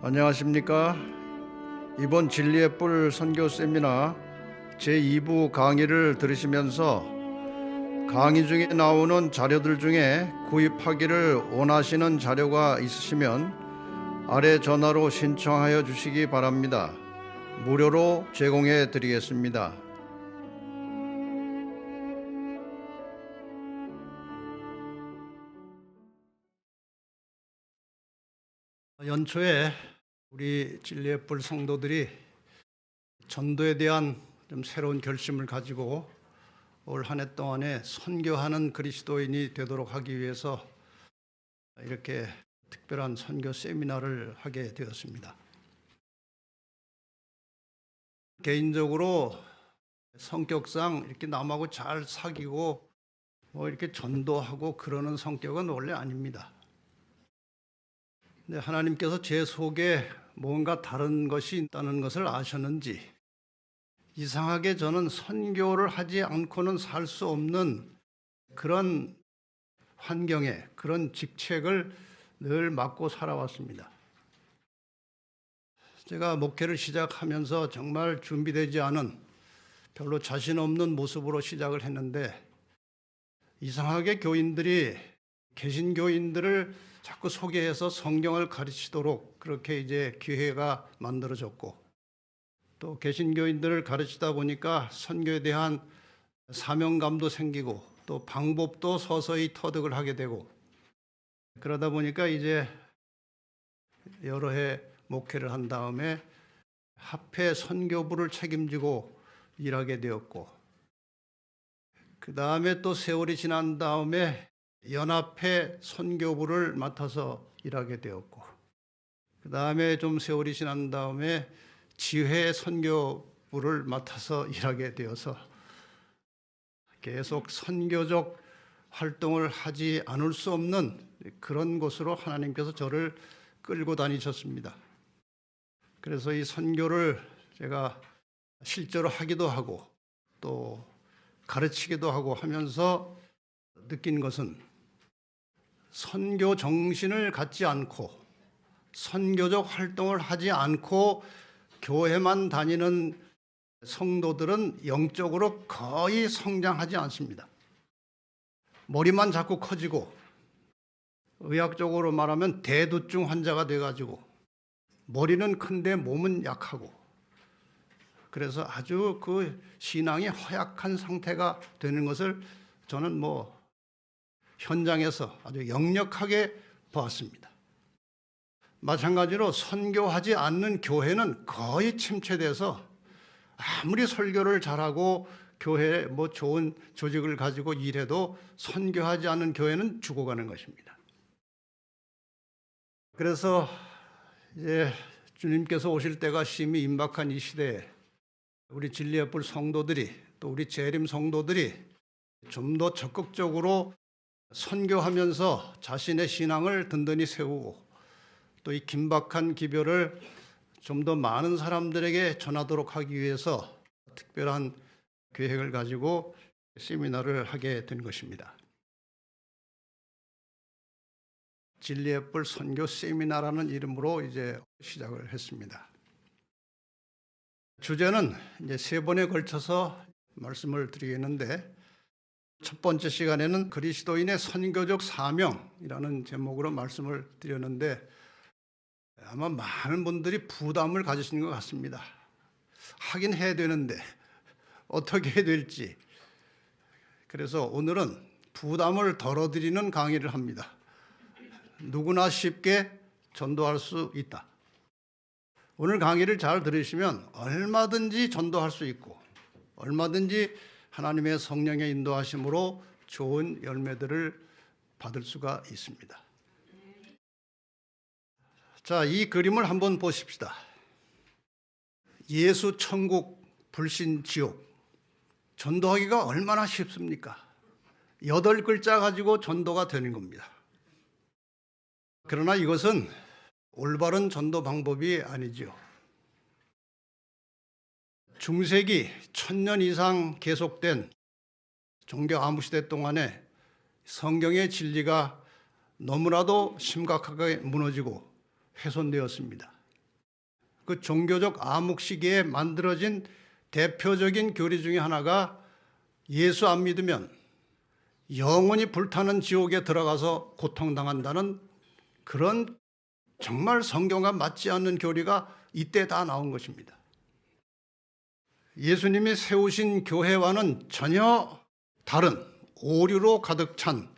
안녕하십니까? 이번 진리의 뿔 선교 세미나 제2부 강의를 들으시면서 강의 중에 나오는 자료들 중에 구입하기를 원하시는 자료가 있으시면 아래 전화로 신청하여 주시기 바랍니다. 무료로 제공해 드리겠습니다. 연초에 우리 진리의 뿔 성도들이 전도에 대한 좀 새로운 결심을 가지고 올 한 해 동안에 선교하는 그리스도인이 되도록 하기 위해서 이렇게 특별한 선교 세미나를 하게 되었습니다. 개인적으로 성격상 이렇게 남하고 잘 사귀고 이렇게 전도하고 그러는 성격은 원래 아닙니다. 근데 하나님께서 제 속에 뭔가 다른 것이 있다는 것을 아셨는지 이상하게 저는 선교를 하지 않고는 살 수 없는 그런 환경에 그런 직책을 늘 맡고 살아왔습니다. 제가 목회를 시작하면서 정말 준비되지 않은 별로 자신 없는 모습으로 시작을 했는데 이상하게 교인들이 개신교인들을 자꾸 소개해서 성경을 가르치도록 그렇게 이제 기회가 만들어졌고 또 개신교인들을 가르치다 보니까 선교에 대한 사명감도 생기고 또 방법도 서서히 터득을 하게 되고 그러다 보니까 이제 여러 해 목회를 한 다음에 합회 선교부를 책임지고 일하게 되었고 그 다음에 또 세월이 지난 다음에 연합회 선교부를 맡아서 일하게 되었고 그 다음에 좀 세월이 지난 다음에 지회 선교부를 맡아서 일하게 되어서 계속 선교적 활동을 하지 않을 수 없는 그런 곳으로 하나님께서 저를 끌고 다니셨습니다. 그래서 이 선교를 제가 실제로 하기도 하고 또 가르치기도 하고 하면서 느낀 것은 선교 정신을 갖지 않고 선교적 활동을 하지 않고 교회만 다니는 성도들은 영적으로 거의 성장하지 않습니다. 머리만 자꾸 커지고 의학적으로 말하면 대두증 환자가 돼가지고 머리는 큰데 몸은 약하고 그래서 아주 그 신앙이 허약한 상태가 되는 것을 저는 현장에서 아주 역력하게 보았습니다. 마찬가지로 선교하지 않는 교회는 거의 침체돼서 아무리 설교를 잘하고 교회에 좋은 조직을 가지고 일해도 선교하지 않는 교회는 죽어가는 것입니다. 그래서 이제 주님께서 오실 때가 심히 임박한 이 시대에 우리 진리의 뿔 성도들이 또 우리 재림 성도들이 좀 더 적극적으로 선교하면서 자신의 신앙을 든든히 세우고 또 이 긴박한 기별을 좀 더 많은 사람들에게 전하도록 하기 위해서 특별한 계획을 가지고 세미나를 하게 된 것입니다. 진리의 뿔 선교 세미나라는 이름으로 이제 시작을 했습니다. 주제는 이제 3번에 걸쳐서 말씀을 드리겠는데 첫 번째 시간에는 그리스도인의 선교적 사명이라는 제목으로 말씀을 드렸는데 아마 많은 분들이 부담을 가지시는 것 같습니다. 하긴 해야 되는데 어떻게 해야 될지. 그래서 오늘은 부담을 덜어드리는 강의를 합니다. 누구나 쉽게 전도할 수 있다. 오늘 강의를 잘 들으시면 얼마든지 전도할 수 있고 얼마든지 하나님의 성령의 인도하심으로 좋은 열매들을 받을 수가 있습니다. 자, 이 그림을 한번 보십시다. 예수 천국, 불신 지옥. 전도하기가 얼마나 쉽습니까? 8글자 가지고 전도가 되는 겁니다. 그러나 이것은 올바른 전도 방법이 아니죠. 중세기 1000년 이상 계속된 종교 암흑시대 동안에 성경의 진리가 너무나도 심각하게 무너지고 훼손되었습니다. 그 종교적 암흑 시기에 만들어진 대표적인 교리 중에 하나가 예수 안 믿으면 영원히 불타는 지옥에 들어가서 고통당한다는 그런 정말 성경과 맞지 않는 교리가 이때 다 나온 것입니다. 예수님이 세우신 교회와는 전혀 다른 오류로 가득 찬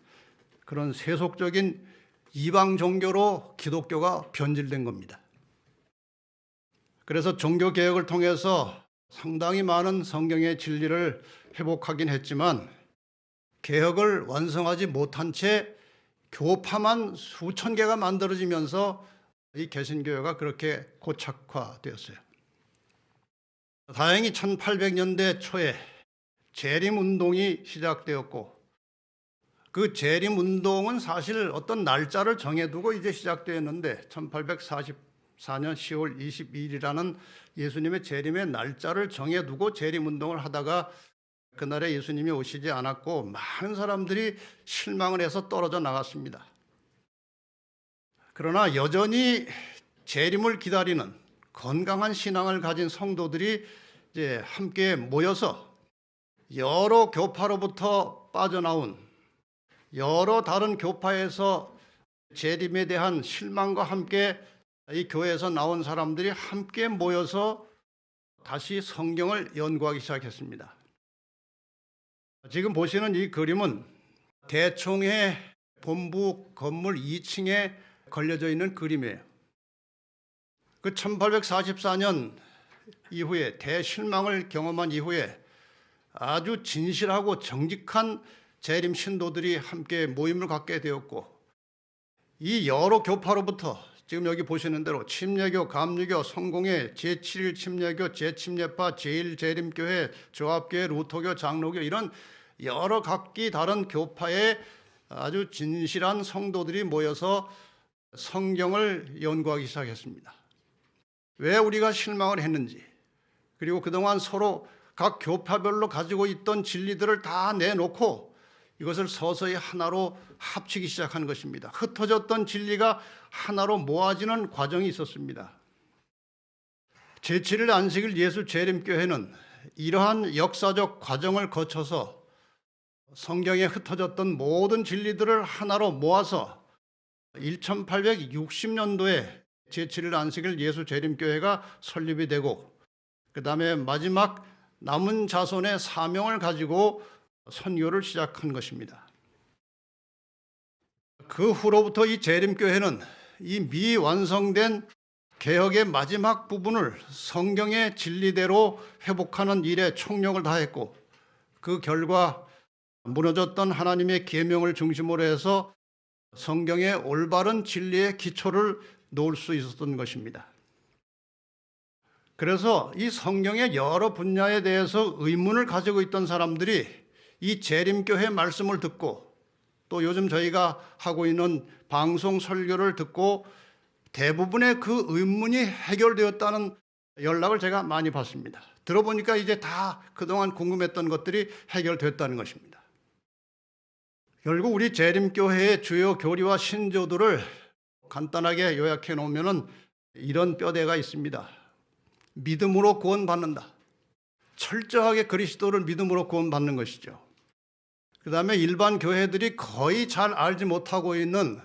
그런 세속적인 이방 종교로 기독교가 변질된 겁니다. 그래서 종교개혁을 통해서 상당히 많은 성경의 진리를 회복하긴 했지만 개혁을 완성하지 못한 채 교파만 수천 개가 만들어지면서 이 개신교회가 그렇게 고착화되었어요. 다행히 1800년대 초에 재림운동이 시작되었고 그 재림운동은 사실 어떤 날짜를 정해두고 이제 시작되었는데 1844년 10월 22일이라는 예수님의 재림의 날짜를 정해두고 재림운동을 하다가 그날에 예수님이 오시지 않았고 많은 사람들이 실망을 해서 떨어져 나갔습니다. 그러나 여전히 재림을 기다리는 건강한 신앙을 가진 성도들이 이제 함께 모여서 여러 교파로부터 빠져나온 여러 다른 교파에서 재림에 대한 실망과 함께 이 교회에서 나온 사람들이 함께 모여서 다시 성경을 연구하기 시작했습니다. 지금 보시는 이 그림은 대총회 본부 건물 2층에 걸려져 있는 그림이에요. 그 1844년 이후에 대실망을 경험한 이후에 아주 진실하고 정직한 재림 신도들이 함께 모임을 갖게 되었고 이 여러 교파로부터 지금 여기 보시는 대로 침례교, 감리교, 성공회, 제7일 침례교, 제침례파, 제1재림교회, 조합교회, 루터교, 장로교 이런 여러 각기 다른 교파의 아주 진실한 성도들이 모여서 성경을 연구하기 시작했습니다. 왜 우리가 실망을 했는지 그리고 그동안 서로 각 교파별로 가지고 있던 진리들을 다 내놓고 이것을 서서히 하나로 합치기 시작한 것입니다. 흩어졌던 진리가 하나로 모아지는 과정이 있었습니다. 제7일 안식일 예수 재림교회는 이러한 역사적 과정을 거쳐서 성경에 흩어졌던 모든 진리들을 하나로 모아서 1860년도에 제7일 안식일 예수 재림교회가 설립이 되고 그 다음에 마지막 남은 자손의 사명을 가지고 선교를 시작한 것입니다. 그 후로부터 이 재림교회는 이 미완성된 개혁의 마지막 부분을 성경의 진리대로 회복하는 일에 총력을 다했고 그 결과 무너졌던 하나님의 계명을 중심으로 해서 성경의 올바른 진리의 기초를 놓을 수 있었던 것입니다. 그래서 이 성경의 여러 분야에 대해서 의문을 가지고 있던 사람들이 이 재림교회 말씀을 듣고 또 요즘 저희가 하고 있는 방송 설교를 듣고 대부분의 그 의문이 해결되었다는 연락을 제가 많이 받습니다. 들어보니까 이제 다 그동안 궁금했던 것들이 해결됐다는 것입니다. 결국 우리 재림교회의 주요 교리와 신조들을 간단하게 요약해 놓으면 이런 뼈대가 있습니다. 믿음으로 구원받는다. 철저하게 그리스도를 믿음으로 구원받는 것이죠. 그 다음에 일반 교회들이 거의 잘 알지 못하고 있는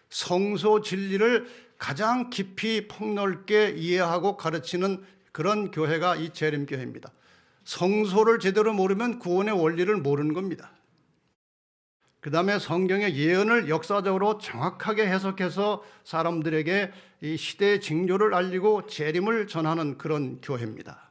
성소 진리를 가장 깊이 폭넓게 이해하고 가르치는 그런 교회가 이 재림교회입니다. 성소를 제대로 모르면 구원의 원리를 모르는 겁니다. 그 다음에 성경의 예언을 역사적으로 정확하게 해석해서 사람들에게 이 시대의 징조를 알리고 재림을 전하는 그런 교회입니다.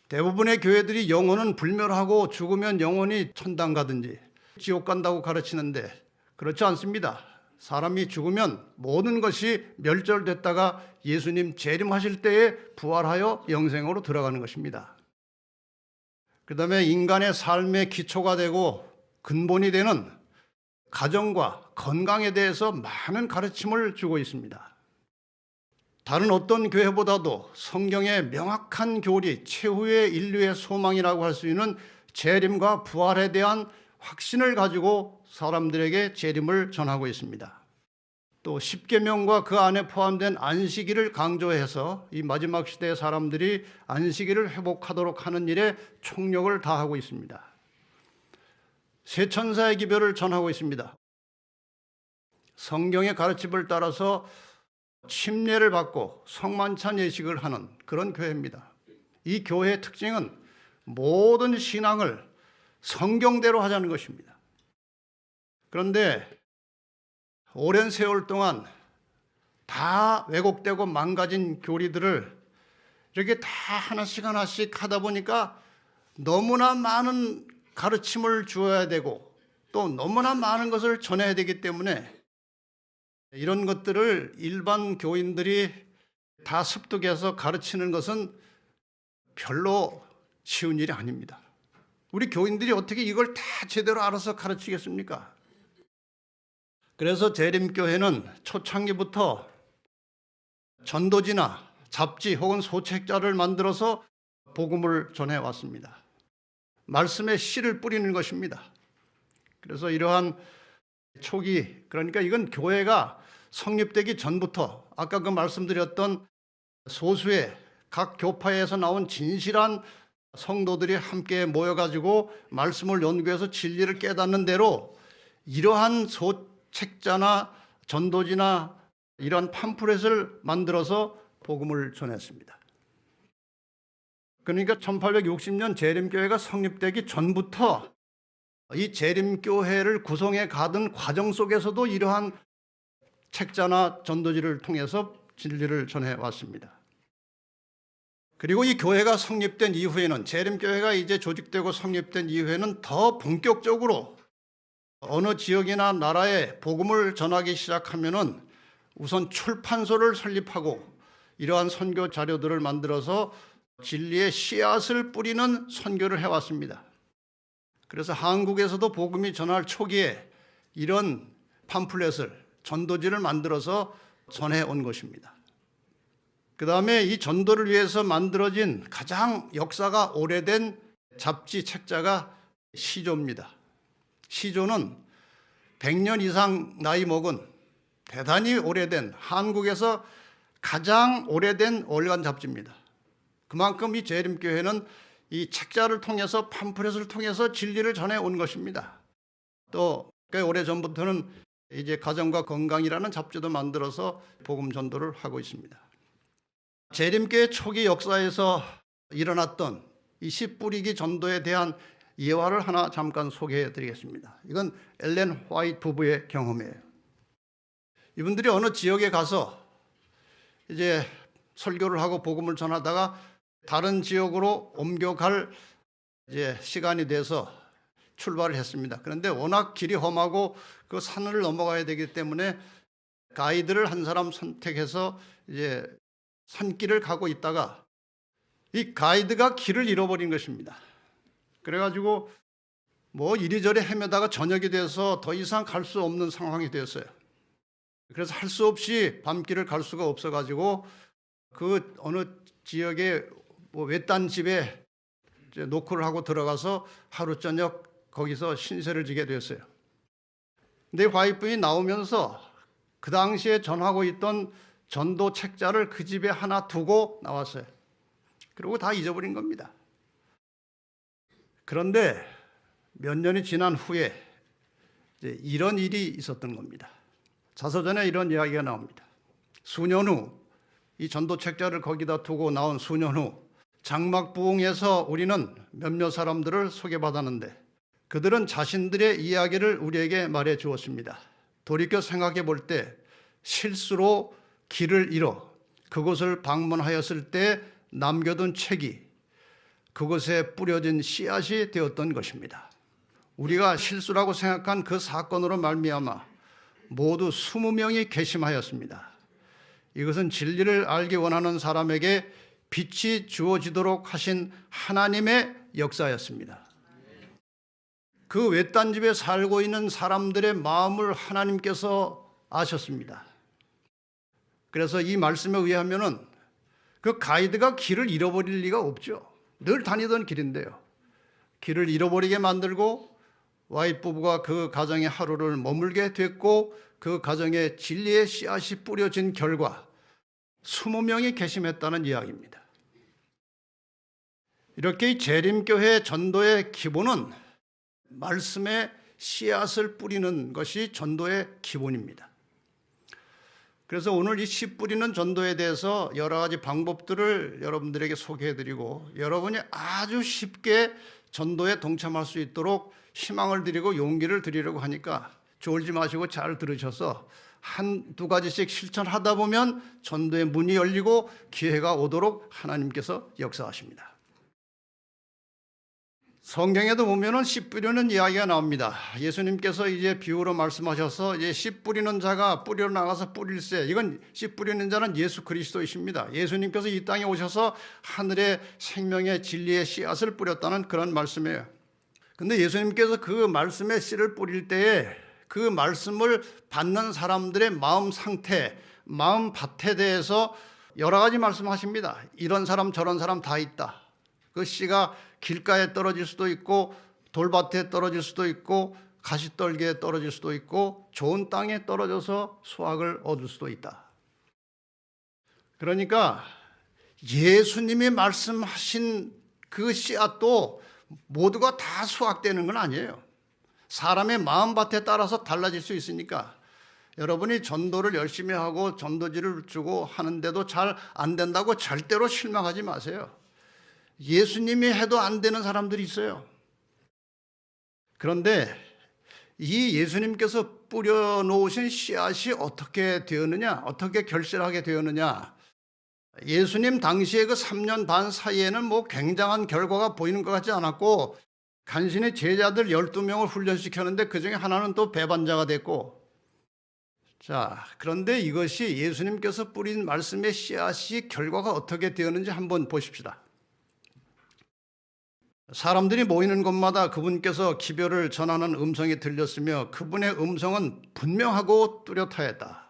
대부분의 교회들이 영혼은 불멸하고 죽으면 영혼이 천당 가든지 지옥 간다고 가르치는데 그렇지 않습니다. 사람이 죽으면 모든 것이 멸절됐다가 예수님 재림하실 때에 부활하여 영생으로 들어가는 것입니다. 그 다음에 인간의 삶의 기초가 되고 근본이 되는 가정과 건강에 대해서 많은 가르침을 주고 있습니다. 다른 어떤 교회보다도 성경의 명확한 교리, 최후의 인류의 소망이라고 할 수 있는 재림과 부활에 대한 확신을 가지고 사람들에게 재림을 전하고 있습니다. 또 십계명과 그 안에 포함된 안식일을 강조해서 이 마지막 시대의 사람들이 안식일을 회복하도록 하는 일에 총력을 다하고 있습니다. 세 천사의 기별을 전하고 있습니다. 성경의 가르침을 따라서 침례를 받고 성만찬 예식을 하는 그런 교회입니다. 이 교회의 특징은 모든 신앙을 성경대로 하자는 것입니다. 그런데 오랜 세월 동안 다 왜곡되고 망가진 교리들을 이렇게 다 하나씩 하나씩 하다 보니까 너무나 많은 가르침을 주어야 되고 또 너무나 많은 것을 전해야 되기 때문에 이런 것들을 일반 교인들이 다 습득해서 가르치는 것은 별로 쉬운 일이 아닙니다. 우리 교인들이 어떻게 이걸 다 제대로 알아서 가르치겠습니까? 그래서 재림교회는 초창기부터 전도지나 잡지 혹은 소책자를 만들어서 복음을 전해왔습니다. 말씀에 씨를 뿌리는 것입니다. 그래서 이러한 초기, 그러니까 이건 교회가 성립되기 전부터 아까 그 말씀드렸던 소수의 각 교파에서 나온 진실한 성도들이 함께 모여가지고 말씀을 연구해서 진리를 깨닫는 대로 이러한 책자나 전도지나 이런 팜플렛을 만들어서 복음을 전했습니다. 그러니까 1860년 재림교회가 성립되기 전부터 이 재림교회를 구성해 가던 과정 속에서도 이러한 책자나 전도지를 통해서 진리를 전해왔습니다. 그리고 이 교회가 성립된 이후에는 재림교회가 이제 조직되고 성립된 이후에는 더 본격적으로 어느 지역이나 나라에 복음을 전하기 시작하면은 우선 출판소를 설립하고 이러한 선교 자료들을 만들어서 진리의 씨앗을 뿌리는 선교를 해왔습니다. 그래서 한국에서도 복음이 전할 초기에 이런 팜플렛을 전도지를 만들어서 전해온 것입니다. 그 다음에 이 전도를 위해서 만들어진 가장 역사가 오래된 잡지 책자가 시조입니다. 시조는 100년 이상 나이 먹은 대단히 오래된 한국에서 가장 오래된 월간 잡지입니다. 그만큼 이 재림교회는 이 책자를 통해서 팜플렛을 통해서 진리를 전해온 것입니다. 또 꽤 오래전부터는 이제 가정과 건강이라는 잡지도 만들어서 복음 전도를 하고 있습니다. 재림교회 초기 역사에서 일어났던 이 씨 뿌리기 전도에 대한 예화를 하나 잠깐 소개해 드리겠습니다. 이건 엘렌 화이트 부부의 경험이에요. 이분들이 어느 지역에 가서 이제 설교를 하고 복음을 전하다가 다른 지역으로 옮겨갈 이제 시간이 돼서 출발을 했습니다. 그런데 워낙 길이 험하고 그 산을 넘어가야 되기 때문에 가이드를 한 사람 선택해서 이제 산길을 가고 있다가 이 가이드가 길을 잃어버린 것입니다. 그래가지고 뭐 이리저리 헤매다가 저녁이 돼서 더 이상 갈 수 없는 상황이 됐어요. 그래서 할 수 없이 밤길을 갈 수가 없어가지고 그 어느 지역의 뭐 외딴 집에 노크를 하고 들어가서 하루 저녁 거기서 신세를 지게 됐어요. 근데 화이트분이 나오면서 그 당시에 전하고 있던 전도 책자를 그 집에 하나 두고 나왔어요. 그리고 다 잊어버린 겁니다. 그런데 몇 년이 지난 후에 이제 이런 일이 있었던 겁니다. 자서전에 이런 이야기가 나옵니다. 수년 후, 이 전도 책자를 거기다 두고 나온 수년 후 장막부흥에서 우리는 몇몇 사람들을 소개받았는데 그들은 자신들의 이야기를 우리에게 말해 주었습니다. 돌이켜 생각해 볼 때 실수로 길을 잃어 그곳을 방문하였을 때 남겨둔 책이 그곳에 뿌려진 씨앗이 되었던 것입니다. 우리가 실수라고 생각한 그 사건으로 말미암아 모두 20명이 괘씸하였습니다. 이것은 진리를 알기 원하는 사람에게 빛이 주어지도록 하신 하나님의 역사였습니다. 그 외딴 집에 살고 있는 사람들의 마음을 하나님께서 아셨습니다. 그래서 이 말씀에 의하면은 그 가이드가 길을 잃어버릴 리가 없죠. 늘 다니던 길인데요. 길을 잃어버리게 만들고 와이프 부부가 그 가정에 하루를 머물게 됐고 그 가정에 진리의 씨앗이 뿌려진 결과 20명이 개심했다는 이야기입니다. 이렇게 이 재림교회 전도의 기본은 말씀의 씨앗을 뿌리는 것이 전도의 기본입니다. 그래서 오늘 이 씨 뿌리는 전도에 대해서 여러 가지 방법들을 여러분들에게 소개해드리고 여러분이 아주 쉽게 전도에 동참할 수 있도록 희망을 드리고 용기를 드리려고 하니까 졸지 마시고 잘 들으셔서 한두 가지씩 실천하다 보면 전도의 문이 열리고 기회가 오도록 하나님께서 역사하십니다. 성경에도 보면은 씨 뿌리는 이야기가 나옵니다. 예수님께서 이제 비유로 말씀하셔서 이제 씨 뿌리는 자가 뿌리러 나가서 뿌릴세. 이건 씨 뿌리는 자는 예수 그리스도이십니다. 예수님께서 이 땅에 오셔서 하늘의 생명의 진리의 씨앗을 뿌렸다는 그런 말씀이에요. 근데 예수님께서 그 말씀의 씨를 뿌릴 때에 그 말씀을 받는 사람들의 마음 상태, 마음 밭에 대해서 여러 가지 말씀하십니다. 이런 사람 저런 사람 다 있다. 그 씨가 길가에 떨어질 수도 있고 돌밭에 떨어질 수도 있고 가시떨기에 떨어질 수도 있고 좋은 땅에 떨어져서 수확을 얻을 수도 있다. 그러니까 예수님이 말씀하신 그 씨앗도 모두가 다 수확되는 건 아니에요. 사람의 마음밭에 따라서 달라질 수 있으니까 여러분이 전도를 열심히 하고 전도지를 주고 하는데도 잘 안 된다고 절대로 실망하지 마세요. 예수님이 해도 안 되는 사람들이 있어요. 그런데 이 예수님께서 뿌려놓으신 씨앗이 어떻게 되었느냐, 어떻게 결실하게 되었느냐. 예수님 당시에 그 3년 반 사이에는 뭐 굉장한 결과가 보이는 것 같지 않았고 간신히 제자들 12명을 훈련시켰는데 그중에 하나는 또 배반자가 됐고, 자, 그런데 이것이 예수님께서 뿌린 말씀의 씨앗이 결과가 어떻게 되었는지 한번 보십시다. 사람들이 모이는 곳마다 그분께서 기별을 전하는 음성이 들렸으며 그분의 음성은 분명하고 뚜렷하였다.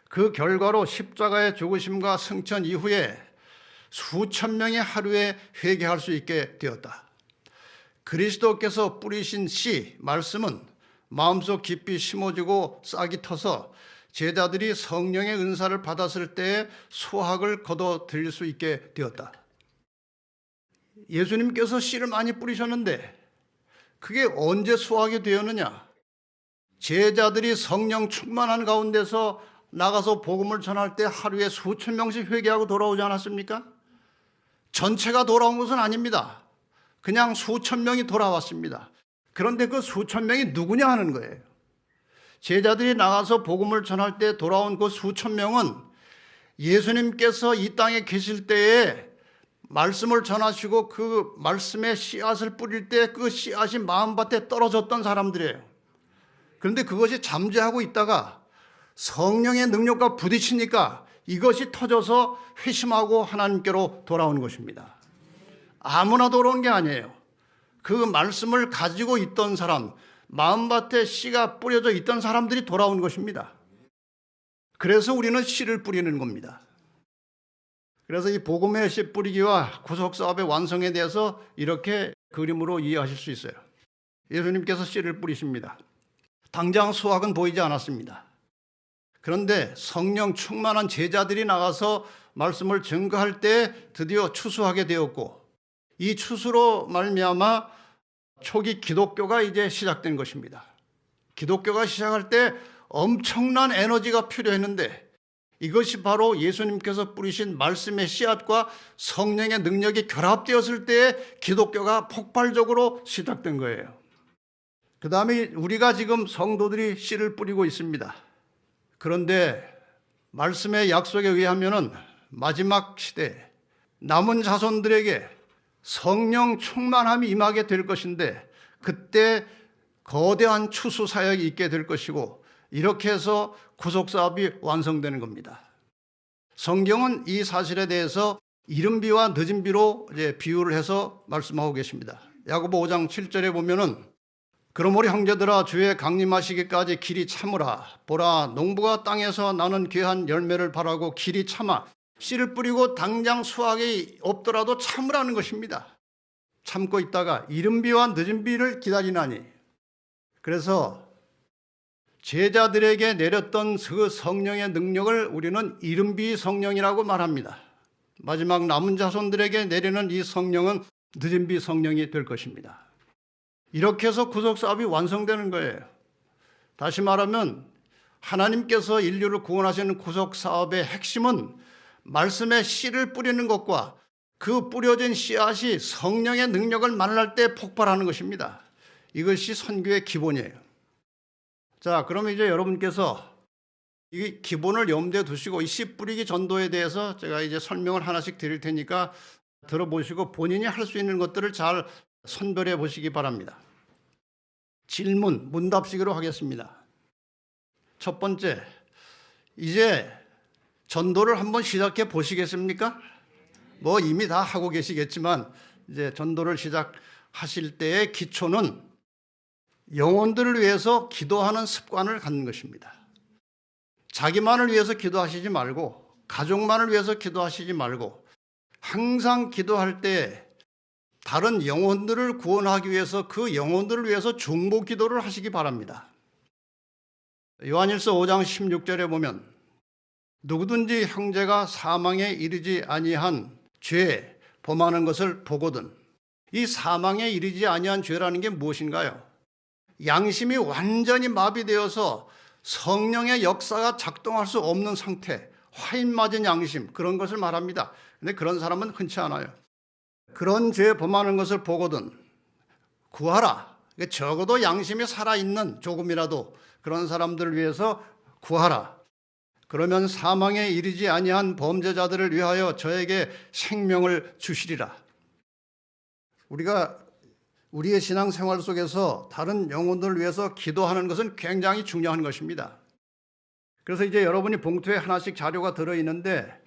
그 결과로 십자가의 죽으심과 승천 이후에 수천 명이 하루에 회개할 수 있게 되었다. 그리스도께서 뿌리신 씨, 말씀은 마음속 깊이 심어지고 싹이 터서 제자들이 성령의 은사를 받았을 때에 수확을 거둬 들일 수 있게 되었다. 예수님께서 씨를 많이 뿌리셨는데 그게 언제 수확이 되었느냐? 제자들이 성령 충만한 가운데서 나가서 복음을 전할 때 하루에 수천 명씩 회개하고 돌아오지 않았습니까? 전체가 돌아온 것은 아닙니다. 그냥 수천 명이 돌아왔습니다. 그런데 그 수천 명이 누구냐 하는 거예요. 제자들이 나가서 복음을 전할 때 돌아온 그 수천 명은 예수님께서 이 땅에 계실 때에 말씀을 전하시고 그 말씀의 씨앗을 뿌릴 때 그 씨앗이 마음밭에 떨어졌던 사람들이에요. 그런데 그것이 잠재하고 있다가 성령의 능력과 부딪히니까 이것이 터져서 회심하고 하나님께로 돌아오는 것입니다. 아무나 돌아온 게 아니에요. 그 말씀을 가지고 있던 사람, 마음밭에 씨가 뿌려져 있던 사람들이 돌아온 것입니다. 그래서 우리는 씨를 뿌리는 겁니다. 그래서 이 복음의 씨 뿌리기와 구속사업의 완성에 대해서 이렇게 그림으로 이해하실 수 있어요. 예수님께서 씨를 뿌리십니다. 당장 수확은 보이지 않았습니다. 그런데 성령 충만한 제자들이 나가서 말씀을 증거할 때 드디어 추수하게 되었고, 이 추수로 말미암아 초기 기독교가 이제 시작된 것입니다. 기독교가 시작할 때 엄청난 에너지가 필요했는데 이것이 바로 예수님께서 뿌리신 말씀의 씨앗과 성령의 능력이 결합되었을 때 기독교가 폭발적으로 시작된 거예요. 그 다음에 우리가 지금 성도들이 씨를 뿌리고 있습니다. 그런데 말씀의 약속에 의하면 마지막 시대 남은 자손들에게 성령 충만함이 임하게 될 것인데 그때 거대한 추수 사역이 있게 될 것이고 이렇게 해서 구속사업이 완성되는 겁니다. 성경은 이 사실에 대해서 이른 비와 늦은 비로 이제 비유를 해서 말씀하고 계십니다. 야고보 5장 7절에 보면은 그러므로 형제들아 주의 강림하시기까지 길이 참으라. 보라 농부가 땅에서 나는 귀한 열매를 바라고 길이 참아 씨를 뿌리고 당장 수확이 없더라도 참으라는 것입니다. 참고 있다가 이른 비와 늦은 비를 기다리나니. 그래서 제자들에게 내렸던 그 성령의 능력을 우리는 이른비 성령이라고 말합니다. 마지막 남은 자손들에게 내리는 이 성령은 늦은비 성령이 될 것입니다. 이렇게 해서 구속사업이 완성되는 거예요. 다시 말하면 하나님께서 인류를 구원하시는 구속사업의 핵심은 말씀의 씨를 뿌리는 것과 그 뿌려진 씨앗이 성령의 능력을 만날 때 폭발하는 것입니다. 이것이 선교의 기본이에요. 자, 그러면 이제 여러분께서 이 기본을 염두에 두시고 이 씨 뿌리기 전도에 대해서 제가 이제 설명을 하나씩 드릴 테니까 들어보시고 본인이 할 수 있는 것들을 잘 선별해 보시기 바랍니다. 질문, 문답식으로 하겠습니다. 첫 번째, 이제 전도를 한번 시작해 보시겠습니까? 뭐 이미 다 하고 계시겠지만 이제 전도를 시작하실 때의 기초는 영혼들을 위해서 기도하는 습관을 갖는 것입니다. 자기만을 위해서 기도하시지 말고 가족만을 위해서 기도하시지 말고 항상 기도할 때 다른 영혼들을 구원하기 위해서 그 영혼들을 위해서 중보 기도를 하시기 바랍니다. 요한일서 5장 16절에 보면 누구든지 형제가 사망에 이르지 아니한 죄 범하는 것을 보거든. 이 사망에 이르지 아니한 죄라는 게 무엇인가요? 양심이 완전히 마비되어서 성령의 역사가 작동할 수 없는 상태, 화인 맞은 양심, 그런 것을 말합니다. 근데 그런 사람은 흔치 않아요. 그런 죄 범하는 것을 보거든 구하라. 적어도 양심이 살아있는 조금이라도 그런 사람들을 위해서 구하라. 그러면 사망에 이르지 아니한 범죄자들을 위하여 저에게 생명을 주시리라. 우리가 우리의 신앙생활 속에서 다른 영혼들을 위해서 기도하는 것은 굉장히 중요한 것입니다. 그래서 이제 여러분이 봉투에 하나씩 자료가 들어있는데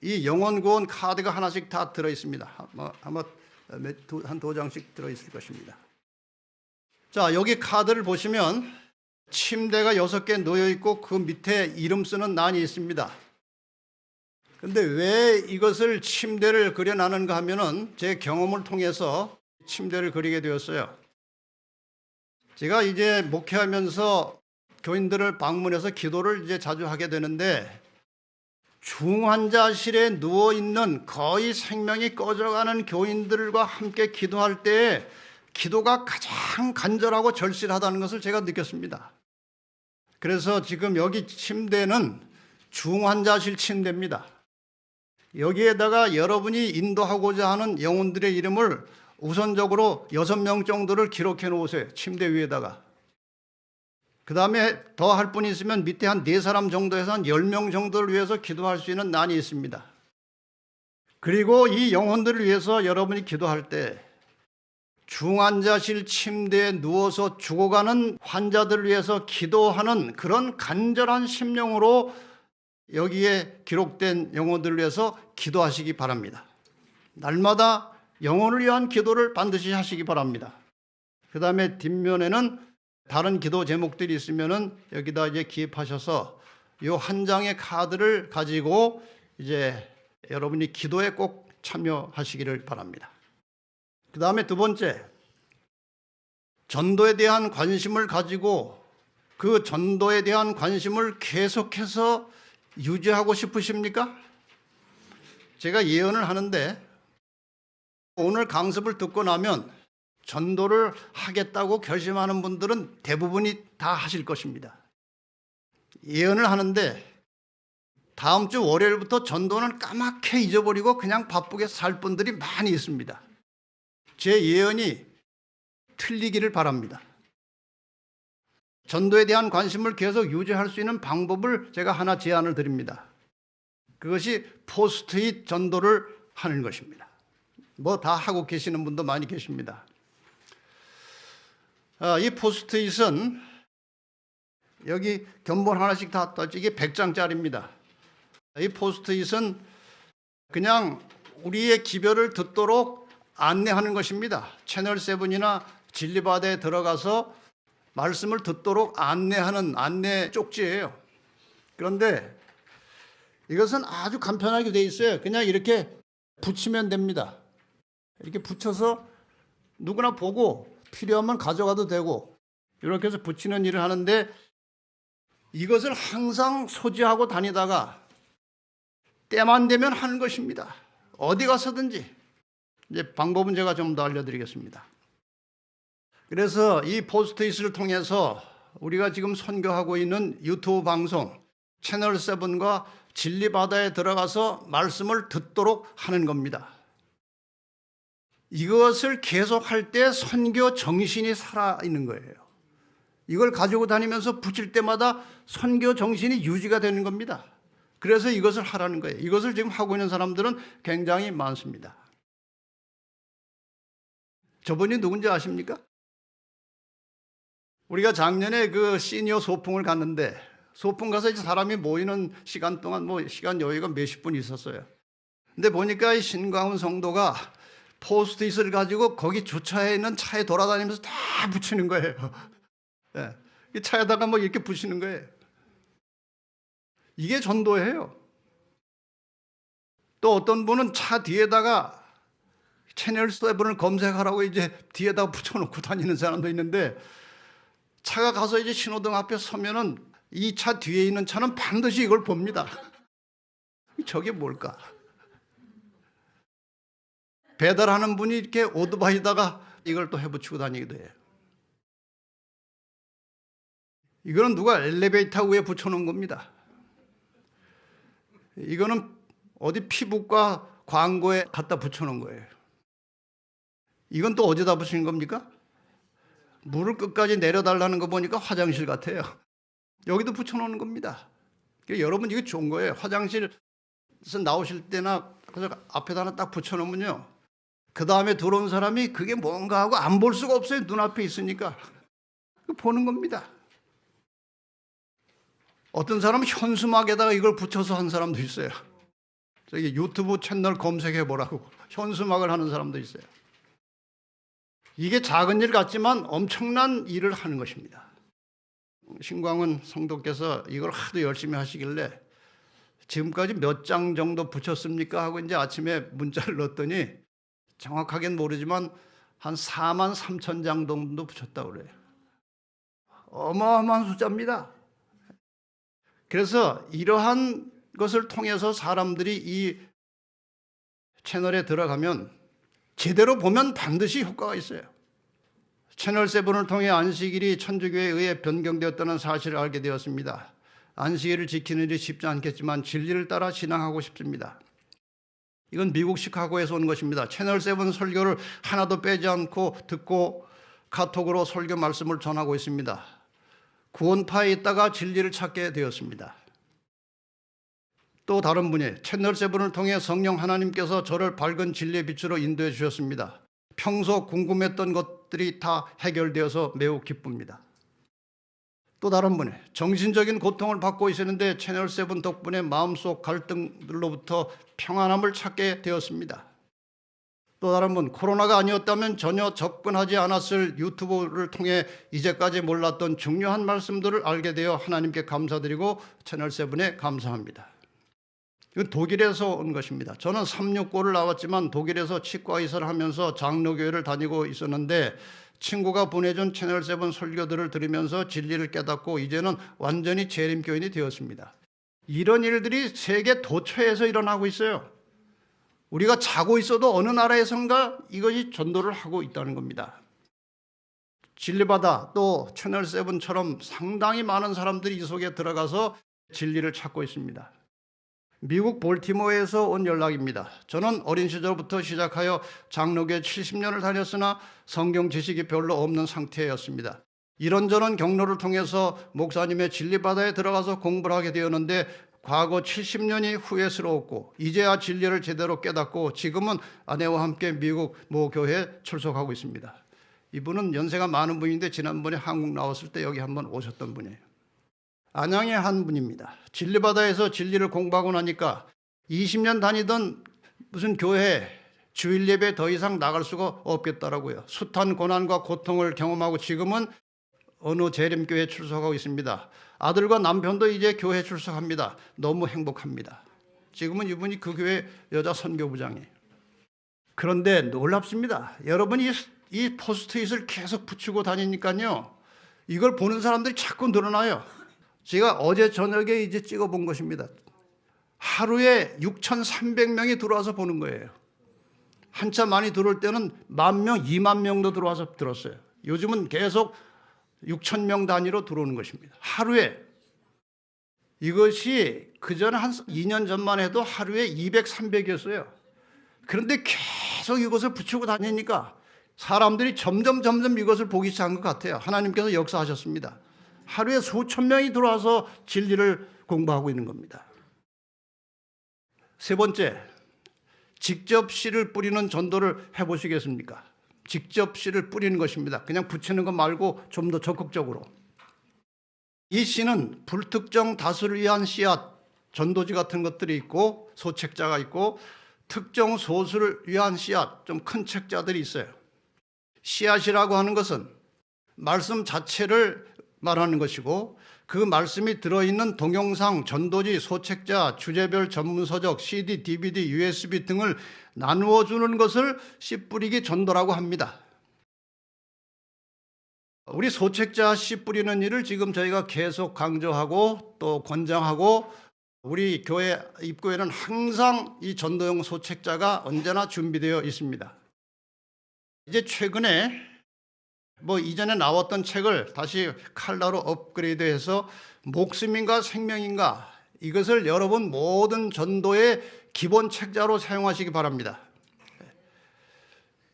이 영혼 구원 카드가 하나씩 다 들어있습니다. 아마 한두 장씩 들어있을 것입니다. 자, 여기 카드를 보시면 침대가 6개 놓여있고 그 밑에 이름 쓰는 난이 있습니다. 근데 왜 이것을 침대를 그려놨는가 하면은 제 경험을 통해서 침대를 그리게 되었어요. 제가 이제 목회하면서 교인들을 방문해서 기도를 이제 자주 하게 되는데 중환자실에 누워있는 거의 생명이 꺼져가는 교인들과 함께 기도할 때 기도가 가장 간절하고 절실하다는 것을 제가 느꼈습니다. 그래서 지금 여기 침대는 중환자실 침대입니다. 여기에다가 여러분이 인도하고자 하는 영혼들의 이름을 우선적으로 6명 정도를 기록해 놓으세요. 침대 위에다가. 그 다음에 더 할 분이 있으면 밑에 한 4사람 정도에서 한 10명 정도를 위해서 기도할 수 있는 난이 있습니다. 그리고 이 영혼들을 위해서 여러분이 기도할 때 중환자실 침대에 누워서 죽어가는 환자들을 위해서 기도하는 그런 간절한 심령으로 여기에 기록된 영혼들을 위해서 기도하시기 바랍니다. 날마다 영혼을 위한 기도를 반드시 하시기 바랍니다. 그 다음에 뒷면에는 다른 기도 제목들이 있으면은 여기다 이제 기입하셔서 이 한 장의 카드를 가지고 이제 여러분이 기도에 꼭 참여하시기를 바랍니다. 그 다음에 두 번째, 전도에 대한 관심을 가지고 그 전도에 대한 관심을 계속해서 유지하고 싶으십니까? 제가 예언을 하는데 오늘 강습을 듣고 나면 전도를 하겠다고 결심하는 분들은 대부분이 다 하실 것입니다. 예언을 하는데 다음 주 월요일부터 전도는 까맣게 잊어버리고 그냥 바쁘게 살 분들이 많이 있습니다. 제 예언이 틀리기를 바랍니다. 전도에 대한 관심을 계속 유지할 수 있는 방법을 제가 하나 제안을 드립니다. 그것이 포스트잇 전도를 하는 것입니다. 뭐 다 하고 계시는 분도 많이 계십니다. 이 포스트잇은 여기 견본 하나씩 다 떠지 이게 100장짜리입니다. 이 포스트잇은 그냥 우리의 기별을 듣도록 안내하는 것입니다. 채널 7이나 진리바다에 들어가서 말씀을 듣도록 안내하는 안내 쪽지예요. 그런데 이것은 아주 간편하게 돼 있어요. 그냥 이렇게 붙이면 됩니다. 이렇게 붙여서 누구나 보고 필요하면 가져가도 되고 이렇게 해서 붙이는 일을 하는데 이것을 항상 소지하고 다니다가 때만 되면 하는 것입니다. 어디 가서든지. 이제 방법은 제가 좀 더 알려드리겠습니다. 그래서 이 포스트잇을 통해서 우리가 지금 선교하고 있는 유튜브 방송 채널7과 진리바다에 들어가서 말씀을 듣도록 하는 겁니다. 이것을 계속할 때 선교 정신이 살아있는 거예요. 이걸 가지고 다니면서 붙일 때마다 선교 정신이 유지가 되는 겁니다. 그래서 이것을 하라는 거예요. 이것을 지금 하고 있는 사람들은 굉장히 많습니다. 저분이 누군지 아십니까? 우리가 작년에 그 시니어 소풍을 갔는데 소풍 가서 이제 사람이 모이는 시간 동안 시간 여유가 몇십 분 있었어요. 근데 보니까 이 신광훈 성도가 포스트잇을 가지고 거기 주차해 있는 차에 돌아다니면서 다 붙이는 거예요. 네. 이 차에다가 이렇게 붙이는 거예요. 이게 전도예요. 또 어떤 분은 차 뒤에다가 채널7을 검색하라고 이제 뒤에다가 붙여놓고 다니는 사람도 있는데 차가 가서 이제 신호등 앞에 서면은 이 차 뒤에 있는 차는 반드시 이걸 봅니다. 저게 뭘까? 배달하는 분이 이렇게 오토바이에다가 이걸 또 해붙이고 다니기도 해요. 이거는 누가 엘리베이터 위에 붙여놓은 겁니다. 이거는 어디 피부과 광고에 갖다 붙여놓은 거예요. 이건 또 어디다 붙이는 겁니까? 물을 끝까지 내려달라는 거 보니까 화장실 같아요. 여기도 붙여놓는 겁니다. 여러분 이게 좋은 거예요. 화장실에서 나오실 때나 앞에다 하나 딱 붙여놓으면요. 그 다음에 들어온 사람이 그게 뭔가 하고 안 볼 수가 없어요. 눈앞에 있으니까. 보는 겁니다. 어떤 사람은 현수막에다가 이걸 붙여서 한 사람도 있어요. 저기 유튜브 채널 검색해 보라고 현수막을 하는 사람도 있어요. 이게 작은 일 같지만 엄청난 일을 하는 것입니다. 신광훈 성도께서 이걸 하도 열심히 하시길래 지금까지 몇 장 정도 붙였습니까? 하고 이제 아침에 문자를 넣었더니 정확하게는 모르지만 한 4만 3천 장 정도 붙였다고 그래요. 어마어마한 숫자입니다. 그래서 이러한 것을 통해서 사람들이 이 채널에 들어가면 제대로 보면 반드시 효과가 있어요. 채널7을 통해 안식일이 천주교에 의해 변경되었다는 사실을 알게 되었습니다. 안식일을 지키는 일이 쉽지 않겠지만 진리를 따라 신앙하고 싶습니다. 이건 미국 시카고에서 온 것입니다. 채널7 설교를 하나도 빼지 않고 듣고 카톡으로 설교 말씀을 전하고 있습니다. 구원파에 있다가 진리를 찾게 되었습니다. 또 다른 분이 채널7을 통해 성령 하나님께서 저를 밝은 진리의 빛으로 인도해 주셨습니다. 평소 궁금했던 것들이 다 해결되어서 매우 기쁩니다. 또 다른 분이 정신적인 고통을 받고 있었는데 채널7 덕분에 마음속 갈등들로부터 평안함을 찾게 되었습니다. 또 다른 분, 코로나가 아니었다면 전혀 접근하지 않았을 유튜브를 통해 이제까지 몰랐던 중요한 말씀들을 알게 되어 하나님께 감사드리고 채널7에 감사합니다. 이건 독일에서 온 것입니다. 저는 369를 나왔지만 독일에서 치과의사를 하면서 장로교회를 다니고 있었는데 친구가 보내준 채널7 설교들을 들으면서 진리를 깨닫고 이제는 완전히 재림교인이 되었습니다. 이런 일들이 세계 도처에서 일어나고 있어요. 우리가 자고 있어도 어느 나라에선가 이것이 전도를 하고 있다는 겁니다. 진리바다 또 채널7처럼 상당히 많은 사람들이 이 속에 들어가서 진리를 찾고 있습니다. 미국 볼티모어에서 온 연락입니다. 저는 어린 시절부터 시작하여 장로교에 70년을 다녔으나 성경 지식이 별로 없는 상태였습니다. 이런저런 경로를 통해서 목사님의 진리바다에 들어가서 공부를 하게 되었는데 과거 70년이 후회스러웠고 이제야 진리를 제대로 깨닫고 지금은 아내와 함께 미국 모 교회에 출석하고 있습니다. 이분은 연세가 많은 분인데 지난번에 한국 나왔을 때 여기 한번 오셨던 분이에요. 안양의 한 분입니다. 진리바다에서 진리를 공부하고 나니까 20년 다니던 무슨 교회 주일 예배 더 이상 나갈 수가 없겠더라고요. 숱한 고난과 고통을 경험하고 지금은 어느 재림교회에 출석하고 있습니다. 아들과 남편도 이제 교회에 출석합니다. 너무 행복합니다. 지금은 이분이 그 교회 여자 선교부장이에요. 그런데 놀랍습니다. 여러분이 이 포스트잇을 계속 붙이고 다니니까요. 이걸 보는 사람들이 자꾸 늘어나요. 제가 어제 저녁에 이제 찍어본 것입니다. 하루에 6,300명이 들어와서 보는 거예요. 한참 많이 들어올 때는 10,000명, 20,000명도 들어와서 들었어요. 요즘은 계속 6,000명 단위로 들어오는 것입니다. 하루에. 이것이 그전에 한 2년 전만 해도 하루에 200, 300이었어요. 그런데 계속 이것을 붙이고 다니니까 사람들이 점점 이것을 보기 시작한 것 같아요. 하나님께서 역사하셨습니다. 하루에 수천 명이 들어와서 진리를 공부하고 있는 겁니다. 세 번째, 직접 씨를 뿌리는 전도를 해보시겠습니까? 직접 씨를 뿌리는 것입니다. 그냥 붙이는 것 말고 좀 더 적극적으로. 이 씨는 불특정 다수를 위한 씨앗, 전도지 같은 것들이 있고 소책자가 있고 특정 소수를 위한 씨앗, 좀 큰 책자들이 있어요. 씨앗이라고 하는 것은 말씀 자체를 말하는 것이고 그 말씀이 들어있는 동영상, 전도지, 소책자, 주제별 전문서적, CD, DVD, USB 등을 나누어 주는 것을 씨 뿌리기 전도라고 합니다. 우리 소책자 씨 뿌리는 일을 지금 저희가 계속 강조하고 또 권장하고 우리 교회 입구에는 항상 이 전도용 소책자가 언제나 준비되어 있습니다. 이제 최근에 이전에 나왔던 책을 다시 칼라로 업그레이드해서 목숨인가 생명인가 이것을 여러분 모든 전도의 기본 책자로 사용하시기 바랍니다.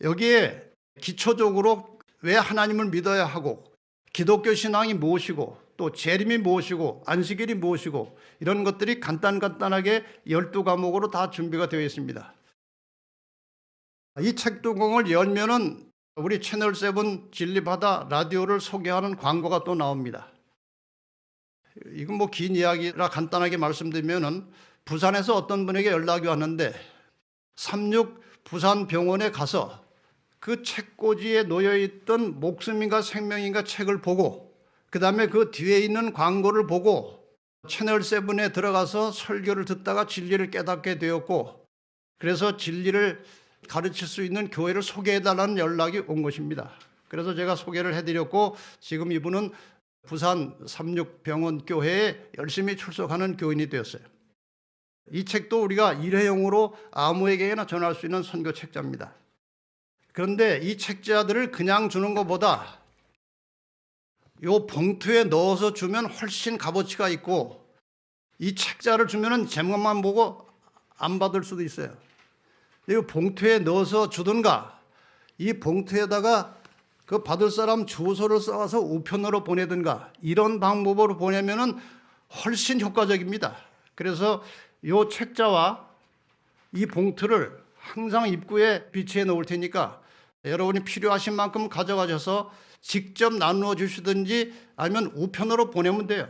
여기에 기초적으로 왜 하나님을 믿어야 하고 기독교 신앙이 무엇이고 또 재림이 무엇이고 안식일이 무엇이고 이런 것들이 간단하게 12과목으로 다 준비가 되어 있습니다. 이 책두공을 열면은 우리 채널 7 진리바다 라디오를 소개하는 광고가 또 나옵니다. 이건 긴 이야기라 간단하게 말씀드리면은 부산에서 어떤 분에게 연락이 왔는데 36 부산병원에 가서 그 책꽂이에 놓여있던 목숨인가 생명인가 책을 보고 그 다음에 그 뒤에 있는 광고를 보고 채널 7에 들어가서 설교를 듣다가 진리를 깨닫게 되었고 그래서 진리를 가르칠 수 있는 교회를 소개해달라는 연락이 온 것입니다. 그래서 제가 소개를 해드렸고 지금 이분은 부산 36병원 교회에 열심히 출석하는 교인이 되었어요. 이 책도 우리가 일회용으로 아무에게나 전할 수 있는 선교 책자입니다. 그런데 이 책자들을 그냥 주는 것보다 요 봉투에 넣어서 주면 훨씬 값어치가 있고 이 책자를 주면은 제목만 보고 안 받을 수도 있어요. 이 봉투에 넣어서 주든가 이 봉투에다가 그 받을 사람 주소를 써서 우편으로 보내든가 이런 방법으로 보내면은 훨씬 효과적입니다. 그래서 이 책자와 이 봉투를 항상 입구에 비치해 놓을 테니까 여러분이 필요하신 만큼 가져가셔서 직접 나누어 주시든지 아니면 우편으로 보내면 돼요.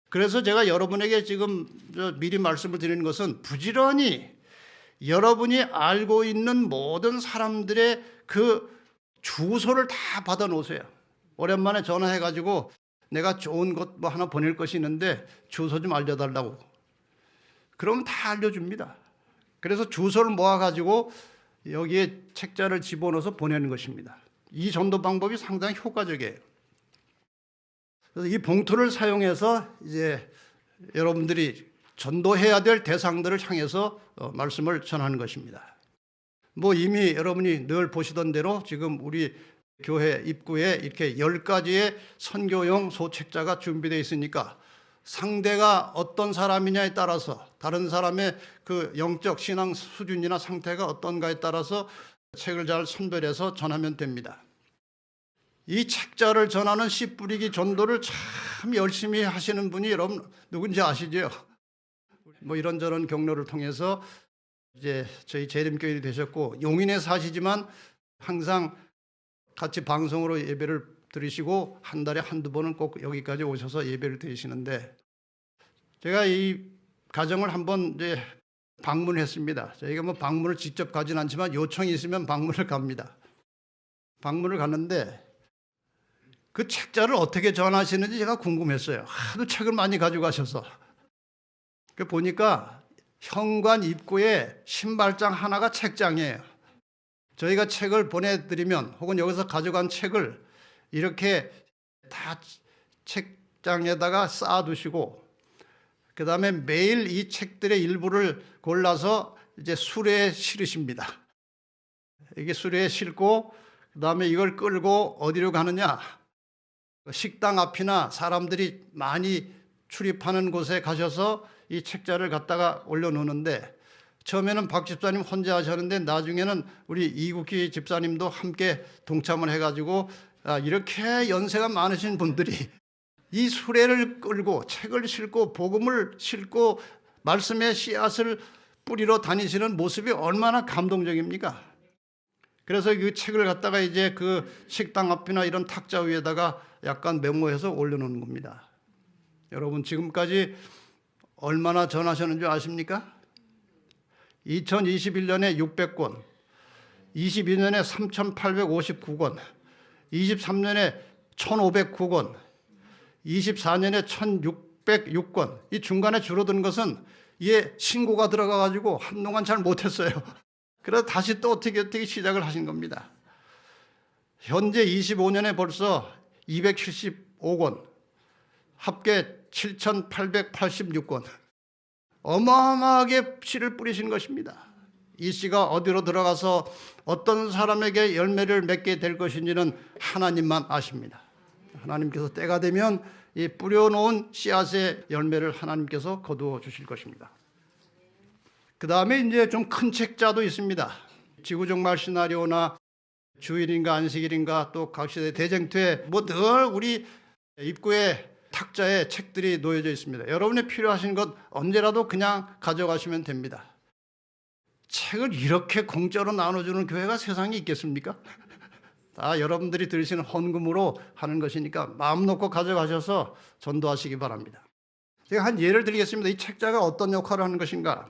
그래서 제가 여러분에게 지금 미리 말씀을 드리는 것은 부지런히 여러분이 알고 있는 모든 사람들의 그 주소를 다 받아 놓으세요. 오랜만에 전화해가지고 내가 좋은 것 하나 보낼 것이 있는데 주소 좀 알려달라고. 그러면 다 알려줍니다. 그래서 주소를 모아가지고 여기에 책자를 집어넣어서 보내는 것입니다. 이 전도 방법이 상당히 효과적이에요. 그래서 이 봉투를 사용해서 이제 여러분들이 전도해야 될 대상들을 향해서 말씀을 전하는 것입니다. 이미 여러분이 늘 보시던 대로 지금 우리 교회 입구에 이렇게 10가지의 선교용 소책자가 준비되어 있으니까 상대가 어떤 사람이냐에 따라서 다른 사람의 그 영적 신앙 수준이나 상태가 어떤가에 따라서 책을 잘 선별해서 전하면 됩니다. 이 책자를 전하는 씨 뿌리기 전도를 참 열심히 하시는 분이 여러분 누군지 아시죠? 이런저런 경로를 통해서 이제 저희 재림교인이 되셨고 용인에 사시지만 항상 같이 방송으로 예배를 드리시고 한 달에 한두 번은 꼭 여기까지 오셔서 예배를 드리시는데 제가 이 가정을 한번 이제 방문했습니다. 저희가 방문을 직접 가진 않지만 요청이 있으면 방문을 갑니다. 방문을 갔는데 그 책자를 어떻게 전하시는지 제가 궁금했어요. 하도 책을 많이 가져가셔서. 보니까 현관 입구에 신발장 하나가 책장이에요. 저희가 책을 보내드리면 혹은 여기서 가져간 책을 이렇게 다 책 책장에다가 쌓아두시고 그 다음에 매일 이 책들의 일부를 골라서 이제 수레에 실으십니다. 이게 수레에 싣고 그 다음에 이걸 끌고 어디로 가느냐? 식당 앞이나 사람들이 많이 출입하는 곳에 가셔서 이 책자를 갖다가 올려놓는데 처음에는 박 집사님 혼자 하셨는데 나중에는 우리 이국희 집사님도 함께 동참을 해가지고 이렇게 연세가 많으신 분들이 이 수레를 끌고 책을 싣고 복음을 싣고 말씀의 씨앗을 뿌리러 다니시는 모습이 얼마나 감동적입니까? 그래서 그 책을 갖다가 이제 그 식당 앞이나 이런 탁자 위에다가 약간 메모해서 올려놓는 겁니다. 여러분 지금까지 얼마나 전하셨는지 아십니까? 2021년에 600권, 22년에 3,859권, 23년에 1,509권, 24년에 1,606권. 이 중간에 줄어든 것은 이게 신고가 들어가가지고 한동안 잘 못했어요. 그래서 다시 또 어떻게 시작을 하신 겁니다. 현재 25년에 벌써 275권, 합계 7,886권. 어마어마하게 씨를 뿌리신 것입니다. 이 씨가 어디로 들어가서 어떤 사람에게 열매를 맺게 될 것인지는 하나님만 아십니다. 하나님께서 때가 되면 이 뿌려놓은 씨앗의 열매를 하나님께서 거두어 주실 것입니다. 그 다음에 이제 좀 큰 책자도 있습니다. 지구종말 시나리오나 주일인가 안식일인가 또 각시대 대쟁투에 뭐 늘 우리 입구에 탁자에 책들이 놓여져 있습니다. 여러분이 필요하신 것 언제라도 그냥 가져가시면 됩니다. 책을 이렇게 공짜로 나눠주는 교회가 세상에 있겠습니까? 다 여러분들이 들으시는 헌금으로 하는 것이니까 마음 놓고 가져가셔서 전도하시기 바랍니다. 제가 한 예를 드리겠습니다. 이 책자가 어떤 역할을 하는 것인가?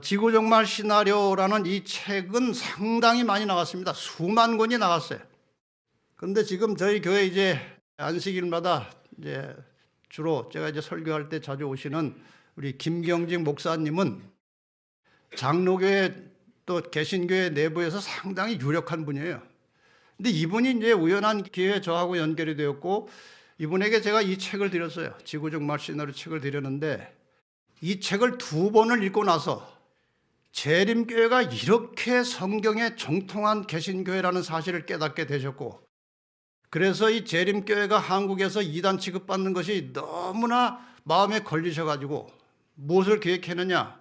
지구종말 시나리오라는 이 책은 상당히 많이 나왔습니다. 수만 권이 나왔어요. 그런데 지금 저희 교회 이제 안식일마다 이제 주로 제가 이제 설교할 때 자주 오시는 우리 김경직 목사님은 장로교회 또 개신교회 내부에서 상당히 유력한 분이에요. 근데 이분이 이제 우연한 기회에 저하고 연결이 되었고 이분에게 제가 이 책을 드렸어요. 지구종말 시나리오 책을 드렸는데 이 책을 2번을 읽고 나서 재림교회가 이렇게 성경에 정통한 개신교회라는 사실을 깨닫게 되셨고 그래서 이 재림교회가 한국에서 이단 취급받는 것이 너무나 마음에 걸리셔가지고 무엇을 계획했느냐?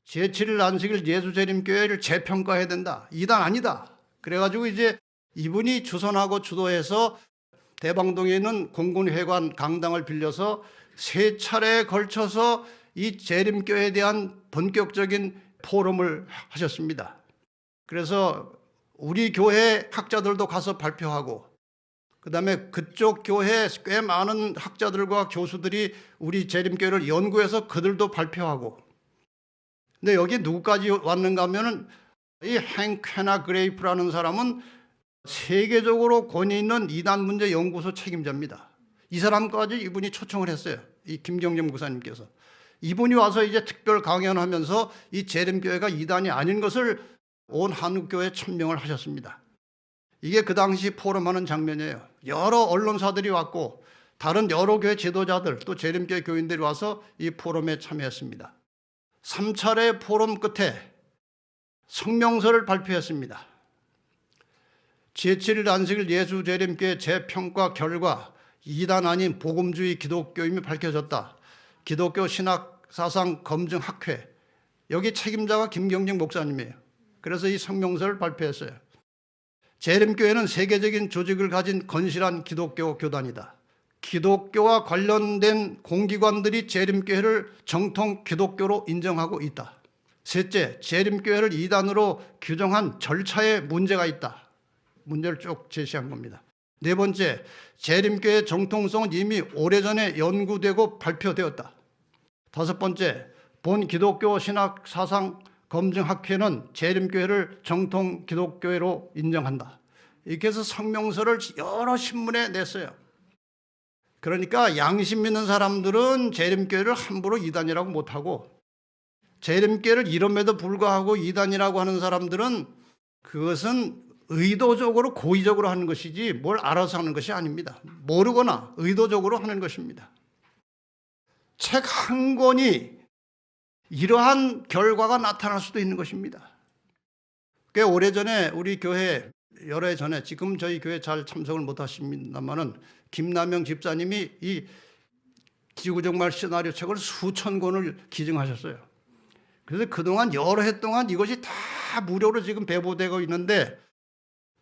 제7일 안식일 예수재림교회를 재평가해야 된다. 이단 아니다. 그래가지고 이제 이분이 주선하고 주도해서 대방동에 있는 공군회관 강당을 빌려서 3차례에 걸쳐서 이 재림교회에 대한 본격적인 포럼을 하셨습니다. 그래서 우리 교회 학자들도 가서 발표하고 그 다음에 그쪽 교회 꽤 많은 학자들과 교수들이 우리 재림교회를 연구해서 그들도 발표하고 근데 여기 누구까지 왔는가 하면은 이 행쾌나 그레이프라는 사람은 세계적으로 권위 있는 이단 문제 연구소 책임자입니다. 이 사람까지 이분이 초청을 했어요. 이 김경재 목사님께서. 이분이 와서 이제 특별 강연하면서 이 재림교회가 이단이 아닌 것을 온 한국교회에 천명을 하셨습니다. 이게 그 당시 포럼하는 장면이에요. 여러 언론사들이 왔고 다른 여러 교회 지도자들 또 재림교회 교인들이 와서 이 포럼에 참여했습니다. 3차례 포럼 끝에 성명서를 발표했습니다. 제7일 안식일 예수재림교회 재평가 결과 이단 아닌 복음주의 기독교임이 밝혀졌다. 기독교 신학사상 검증학회 여기 책임자가 김경직 목사님이에요. 그래서 이 성명서를 발표했어요. 재림교회는 세계적인 조직을 가진 건실한 기독교 교단이다. 기독교와 관련된 공기관들이 재림교회를 정통 기독교로 인정하고 있다. 셋째, 재림교회를 이단으로 규정한 절차에 문제가 있다. 문제를 쭉 제시한 겁니다. 네 번째, 재림교회의 정통성은 이미 오래전에 연구되고 발표되었다. 다섯 번째, 본 기독교 신학 사상 검증학회는 재림교회를 정통 기독교회로 인정한다. 이렇게 해서 성명서를 여러 신문에 냈어요. 그러니까 양심 있는 사람들은 재림교회를 함부로 이단이라고 못하고 재림교회를 이름에도 불구하고 이단이라고 하는 사람들은 그것은 의도적으로 고의적으로 하는 것이지 뭘 알아서 하는 것이 아닙니다. 모르거나 의도적으로 하는 것입니다. 책 한 권이 이러한 결과가 나타날 수도 있는 것입니다. 꽤 오래전에 우리 교회 여러 해 전에, 지금 저희 교회 잘 참석을 못 하십니다만은 김남영 집사님이 이 지구종말 시나리오 책을 수천 권을 기증하셨어요. 그래서 그동안 여러 해 동안 이것이 다 무료로 지금 배부되고 있는데,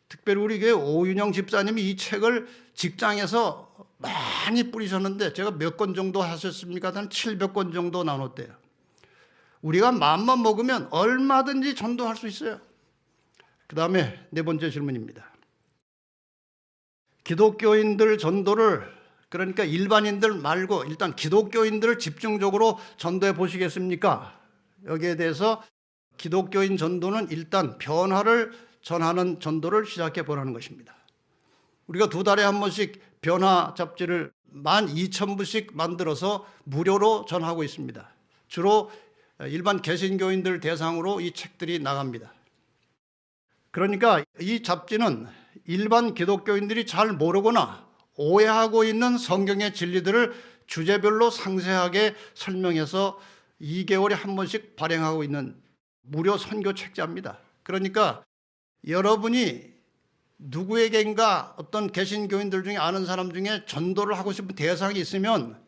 특별히 우리 교회 오윤영 집사님이 이 책을 직장에서 많이 뿌리셨는데, 제가 몇 권 정도 하셨습니까? 한 700권 정도 나눴대요. 우리가 마음만 먹으면 얼마든지 전도할 수 있어요. 그 다음에 네 번째 질문입니다. 기독교인들 전도를, 그러니까 일반인들 말고 일단 기독교인들을 집중적으로 전도해 보시겠습니까? 여기에 대해서 기독교인 전도는 일단 변화를 전하는 전도를 시작해 보라는 것입니다. 우리가 2달에 한 번씩 변화 잡지를 12,000부씩 만들어서 무료로 전하고 있습니다. 주로 일반 개신교인들 대상으로 이 책들이 나갑니다. 그러니까 이 잡지는 일반 기독교인들이 잘 모르거나 오해하고 있는 성경의 진리들을 주제별로 상세하게 설명해서 2개월에 한 번씩 발행하고 있는 무료 선교 책자입니다. 그러니까 여러분이 누구에겐가 어떤 개신교인들 중에 아는 사람 중에 전도를 하고 싶은 대상이 있으면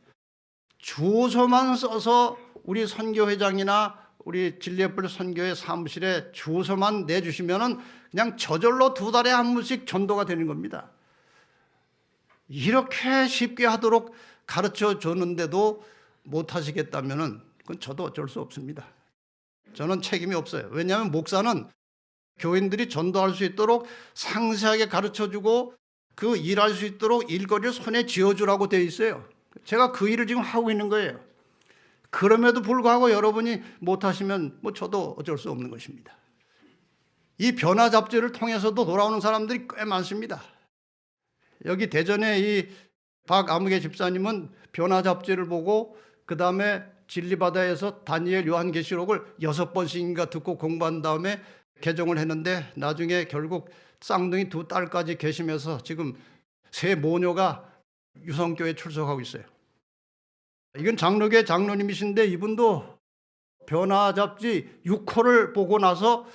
주소만 써서 우리 선교회장이나 우리 진리의 선교회 사무실에 주소만 내주시면은 그냥 저절로 2달에 한 번씩 전도가 되는 겁니다. 이렇게 쉽게 하도록 가르쳐 줬는데도 못 하시겠다면은 그건 저도 어쩔 수 없습니다. 저는 책임이 없어요. 왜냐하면 목사는 교인들이 전도할 수 있도록 상세하게 가르쳐주고 그 일할 수 있도록 일거리를 손에 쥐어주라고 되어 있어요. 제가 그 일을 지금 하고 있는 거예요. 그럼에도 불구하고 여러분이 못하시면 뭐 저도 어쩔 수 없는 것입니다. 이 변화 잡지를 통해서도 돌아오는 사람들이 꽤 많습니다. 여기 대전에 이 박아무개 집사님은 변화 잡지를 보고 그 다음에 진리바다에서 다니엘 요한계시록을 6번씩인가 듣고 공부한 다음에 개종을 했는데, 나중에 결국 쌍둥이 2딸까지 계시면서 지금 3모녀가 유성교회에 출석하고 있어요. 이건 장로교회 장로님이신데 이분도 변화 잡지 6호를 보고 나서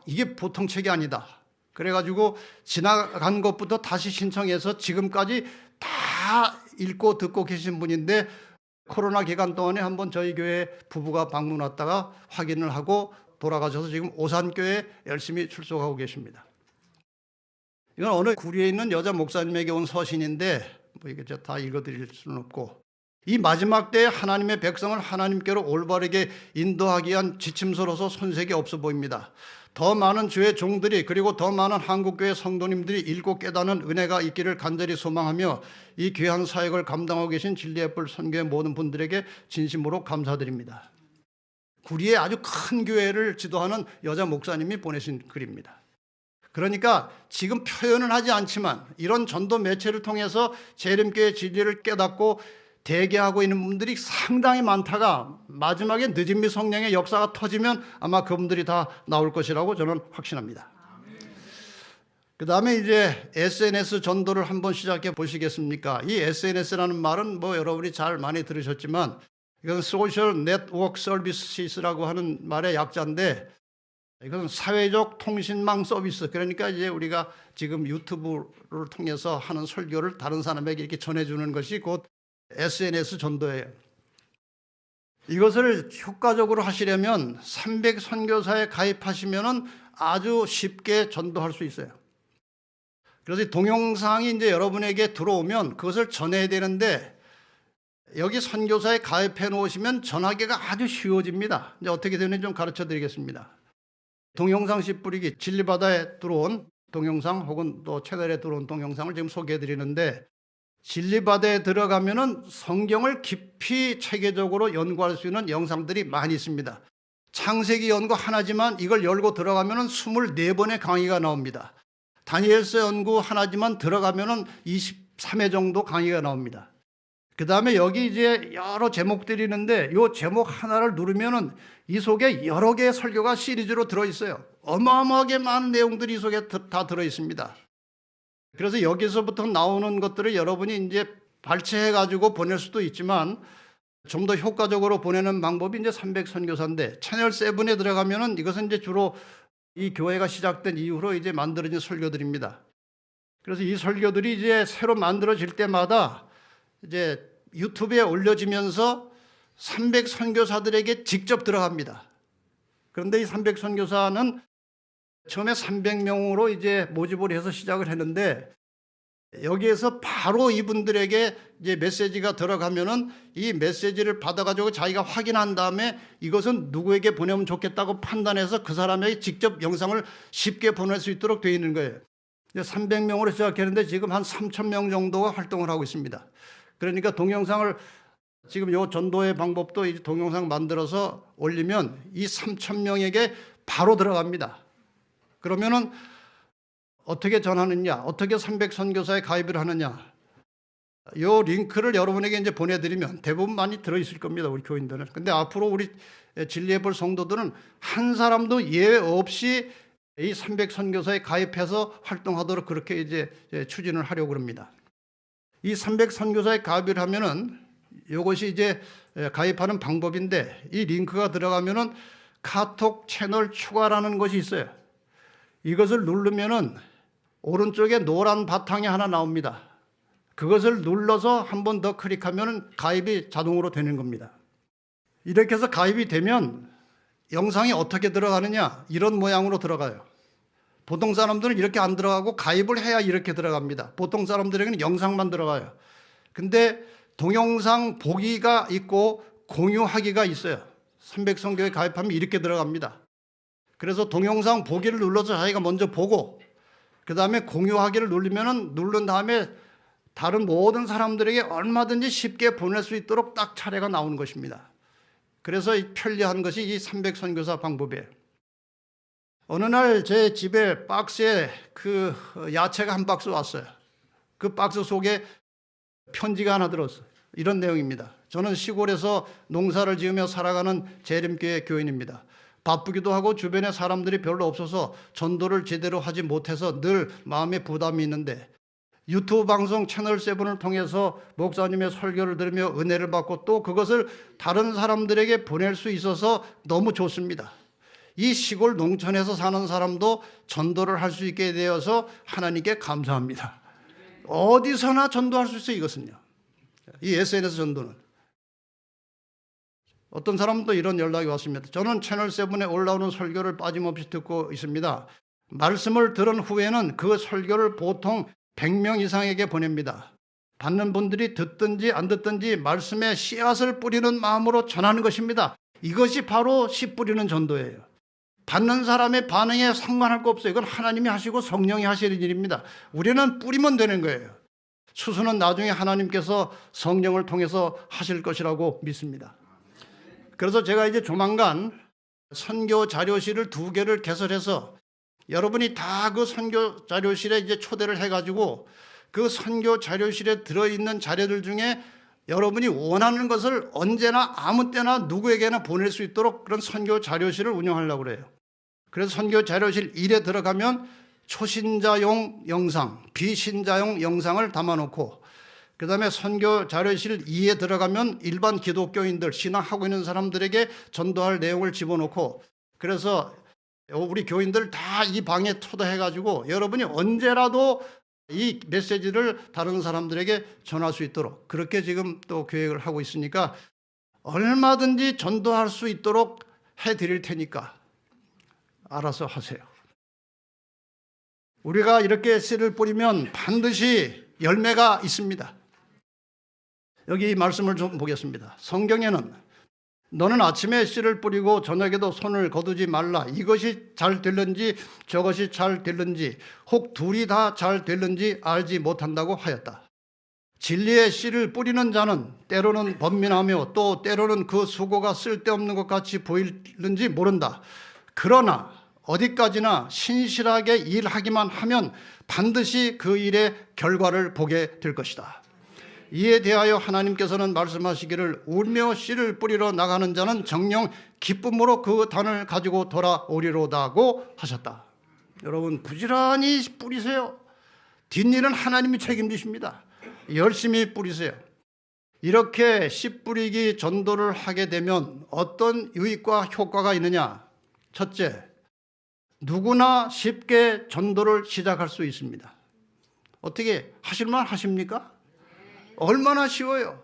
이게 보통 책이 아니다. 그래가지고 지나간 것부터 다시 신청해서 지금까지 다 읽고 듣고 계신 분인데, 코로나 기간 동안에 한번 저희 교회 부부가 방문 왔다가 확인을 하고 돌아가셔서 지금 오산교회에 열심히 출석하고 계십니다. 이건 어느 구리에 있는 여자 목사님에게 온 서신인데 뭐 이게 다 읽어드릴 수는 없고, 이 마지막 때에 하나님의 백성을 하나님께로 올바르게 인도하기 위한 지침서로서 손색이 없어 보입니다. 더 많은 주의 종들이, 그리고 더 많은 한국교회 성도님들이 읽고 깨닫는 은혜가 있기를 간절히 소망하며 이 귀한 사역을 감당하고 계신 진리의 뿔 선교의 모든 분들에게 진심으로 감사드립니다. 구리에 아주 큰 교회를 지도하는 여자 목사님이 보내신 글입니다. 그러니까 지금 표현은 하지 않지만 이런 전도 매체를 통해서 재림교회 진리를 깨닫고 대기하고 있는 분들이 상당히 많다가 마지막에 늦은미 성령의 역사가 터지면 아마 그분들이 다 나올 것이라고 저는 확신합니다. 그 다음에 이제 SNS 전도를 한번 시작해 보시겠습니까? 이 SNS라는 말은 뭐 여러분이 잘 많이 들으셨지만 이건 Social Network Services라고 하는 말의 약자인데, 이것은 사회적 통신망 서비스. 그러니까 이제 우리가 지금 유튜브를 통해서 하는 설교를 다른 사람에게 이렇게 전해주는 것이 곧 SNS 전도예요. 이것을 효과적으로 하시려면 300 선교사에 가입하시면은 아주 쉽게 전도할 수 있어요. 그래서 동영상이 이제 여러분에게 들어오면 그것을 전해야 되는데, 여기 선교사에 가입해 놓으시면 전하기가 아주 쉬워집니다. 이제 어떻게 되는지 좀 가르쳐 드리겠습니다. 동영상 씨 뿌리기, 진리바다에 들어온 동영상 혹은 또 채널에 들어온 동영상을 지금 소개해 드리는데, 진리바다에 들어가면은 성경을 깊이 체계적으로 연구할 수 있는 영상들이 많이 있습니다. 창세기 연구 하나지만 이걸 열고 들어가면은 24번의 강의가 나옵니다. 다니엘서 연구 하나지만 들어가면은 23회 정도 강의가 나옵니다. 그 다음에 여기 이제 여러 제목들이 있는데 이 제목 하나를 누르면은 이 속에 여러 개의 설교가 시리즈로 들어있어요. 어마어마하게 많은 내용들이 이 속에 다 들어있습니다. 그래서 여기서부터 나오는 것들을 여러분이 이제 발췌해가지고 보낼 수도 있지만 좀 더 효과적으로 보내는 방법이 이제 300선교사인데 채널 7에 들어가면은 이것은 이제 주로 이 교회가 시작된 이후로 이제 만들어진 설교들입니다. 그래서 이 설교들이 이제 새로 만들어질 때마다 이제 유튜브에 올려지면서 300선교사들에게 직접 들어갑니다. 그런데 이 300선교사는 처음에 300명으로 이제 모집을 해서 시작을 했는데 여기에서 바로 이분들에게 이제 메시지가 들어가면은 이 메시지를 받아가지고 자기가 확인한 다음에 이것은 누구에게 보내면 좋겠다고 판단해서 그 사람에게 직접 영상을 쉽게 보낼 수 있도록 되어 있는 거예요. 300명으로 시작했는데 지금 한 3,000명 정도가 활동을 하고 있습니다. 그러니까 동영상을 지금 요 전도의 방법도 이 동영상 만들어서 올리면 이 3,000명에게 바로 들어갑니다. 그러면은 어떻게 전하느냐, 어떻게 300선교사에 가입을 하느냐, 요 링크를 여러분에게 이제 보내드리면 대부분 많이 들어있을 겁니다, 우리 교인들은. 근데 앞으로 우리 진리의 불 성도들은 한 사람도 예외 없이 이 300선교사에 가입해서 활동하도록 그렇게 이제 추진을 하려고 합니다. 이 300선교사에 가입을 하면은 이것이 이제 가입하는 방법인데 이 링크가 들어가면은 카톡 채널 추가라는 것이 있어요. 이것을 누르면은 오른쪽에 노란 바탕이 하나 나옵니다. 그것을 눌러서 한 번 더 클릭하면 가입이 자동으로 되는 겁니다. 이렇게 해서 가입이 되면 영상이 어떻게 들어가느냐, 이런 모양으로 들어가요. 보통 사람들은 이렇게 안 들어가고 가입을 해야 이렇게 들어갑니다. 보통 사람들에게는 영상만 들어가요. 근데 동영상 보기가 있고 공유하기가 있어요. 300선교에 가입하면 이렇게 들어갑니다. 그래서 동영상 보기를 눌러서 자기가 먼저 보고 그 다음에 공유하기를 누른 다음에 다른 모든 사람들에게 얼마든지 쉽게 보낼 수 있도록 딱 차례가 나오는 것입니다. 그래서 편리한 것이 이 300선교사 방법이에요. 어느 날 제 집에 박스에 그 야채가 한 박스 왔어요. 그 박스 속에 편지가 하나 들었어요. 이런 내용입니다. 저는 시골에서 농사를 지으며 살아가는 재림교회 교인입니다. 바쁘기도 하고 주변에 사람들이 별로 없어서 전도를 제대로 하지 못해서 늘 마음에 부담이 있는데 유튜브 방송 채널 7을 통해서 목사님의 설교를 들으며 은혜를 받고 또 그것을 다른 사람들에게 보낼 수 있어서 너무 좋습니다. 이 시골 농촌에서 사는 사람도 전도를 할 수 있게 되어서 하나님께 감사합니다. 어디서나 전도할 수 있어요, 이것은요. 이 SNS 전도는. 어떤 사람도 이런 연락이 왔습니다. 저는 채널 7에 올라오는 설교를 빠짐없이 듣고 있습니다. 말씀을 들은 후에는 그 설교를 보통 100명 이상에게 보냅니다. 받는 분들이 듣든지 안 듣든지 말씀에 씨앗을 뿌리는 마음으로 전하는 것입니다. 이것이 바로 씨 뿌리는 전도예요. 받는 사람의 반응에 상관할 거 없어요. 이건 하나님이 하시고 성령이 하시는 일입니다. 우리는 뿌리면 되는 거예요. 수수는 나중에 하나님께서 성령을 통해서 하실 것이라고 믿습니다. 그래서 제가 이제 조만간 선교 자료실을 2개를 개설해서 여러분이 다 그 선교 자료실에 이제 초대를 해가지고 그 선교 자료실에 들어있는 자료들 중에 여러분이 원하는 것을 언제나 아무 때나 누구에게나 보낼 수 있도록 그런 선교 자료실을 운영하려고 그래요. 그래서 선교 자료실 1에 들어가면 초신자용 영상, 비신자용 영상을 담아놓고 그 다음에 선교 자료실 2에 들어가면 일반 기독교인들, 신앙하고 있는 사람들에게 전도할 내용을 집어넣고 그래서 우리 교인들 다 이 방에 초대해가지고 여러분이 언제라도 이 메시지를 다른 사람들에게 전할 수 있도록 그렇게 지금 또 계획을 하고 있으니까 얼마든지 전도할 수 있도록 해드릴 테니까 알아서 하세요. 우리가 이렇게 씨를 뿌리면 반드시 열매가 있습니다. 여기 이 말씀을 좀 보겠습니다. 성경에는 너는 아침에 씨를 뿌리고 저녁에도 손을 거두지 말라. 이것이 잘 될는지 저것이 잘 될는지 혹 둘이 다 잘 될는지 알지 못한다고 하였다. 진리의 씨를 뿌리는 자는 때로는 번민하며 또 때로는 그 수고가 쓸데없는 것 같이 보이는지 모른다. 그러나 어디까지나 신실하게 일하기만 하면 반드시 그 일의 결과를 보게 될 것이다. 이에 대하여 하나님께서는 말씀하시기를 울며 씨를 뿌리러 나가는 자는 정녕 기쁨으로 그 단을 가지고 돌아오리로다고 하셨다. 여러분 부지런히 뿌리세요. 뒷일은 하나님이 책임지십니다. 열심히 뿌리세요. 이렇게 씨 뿌리기 전도를 하게 되면 어떤 유익과 효과가 있느냐? 첫째, 누구나 쉽게 전도를 시작할 수 있습니다. 어떻게 하실만 하십니까? 얼마나 쉬워요.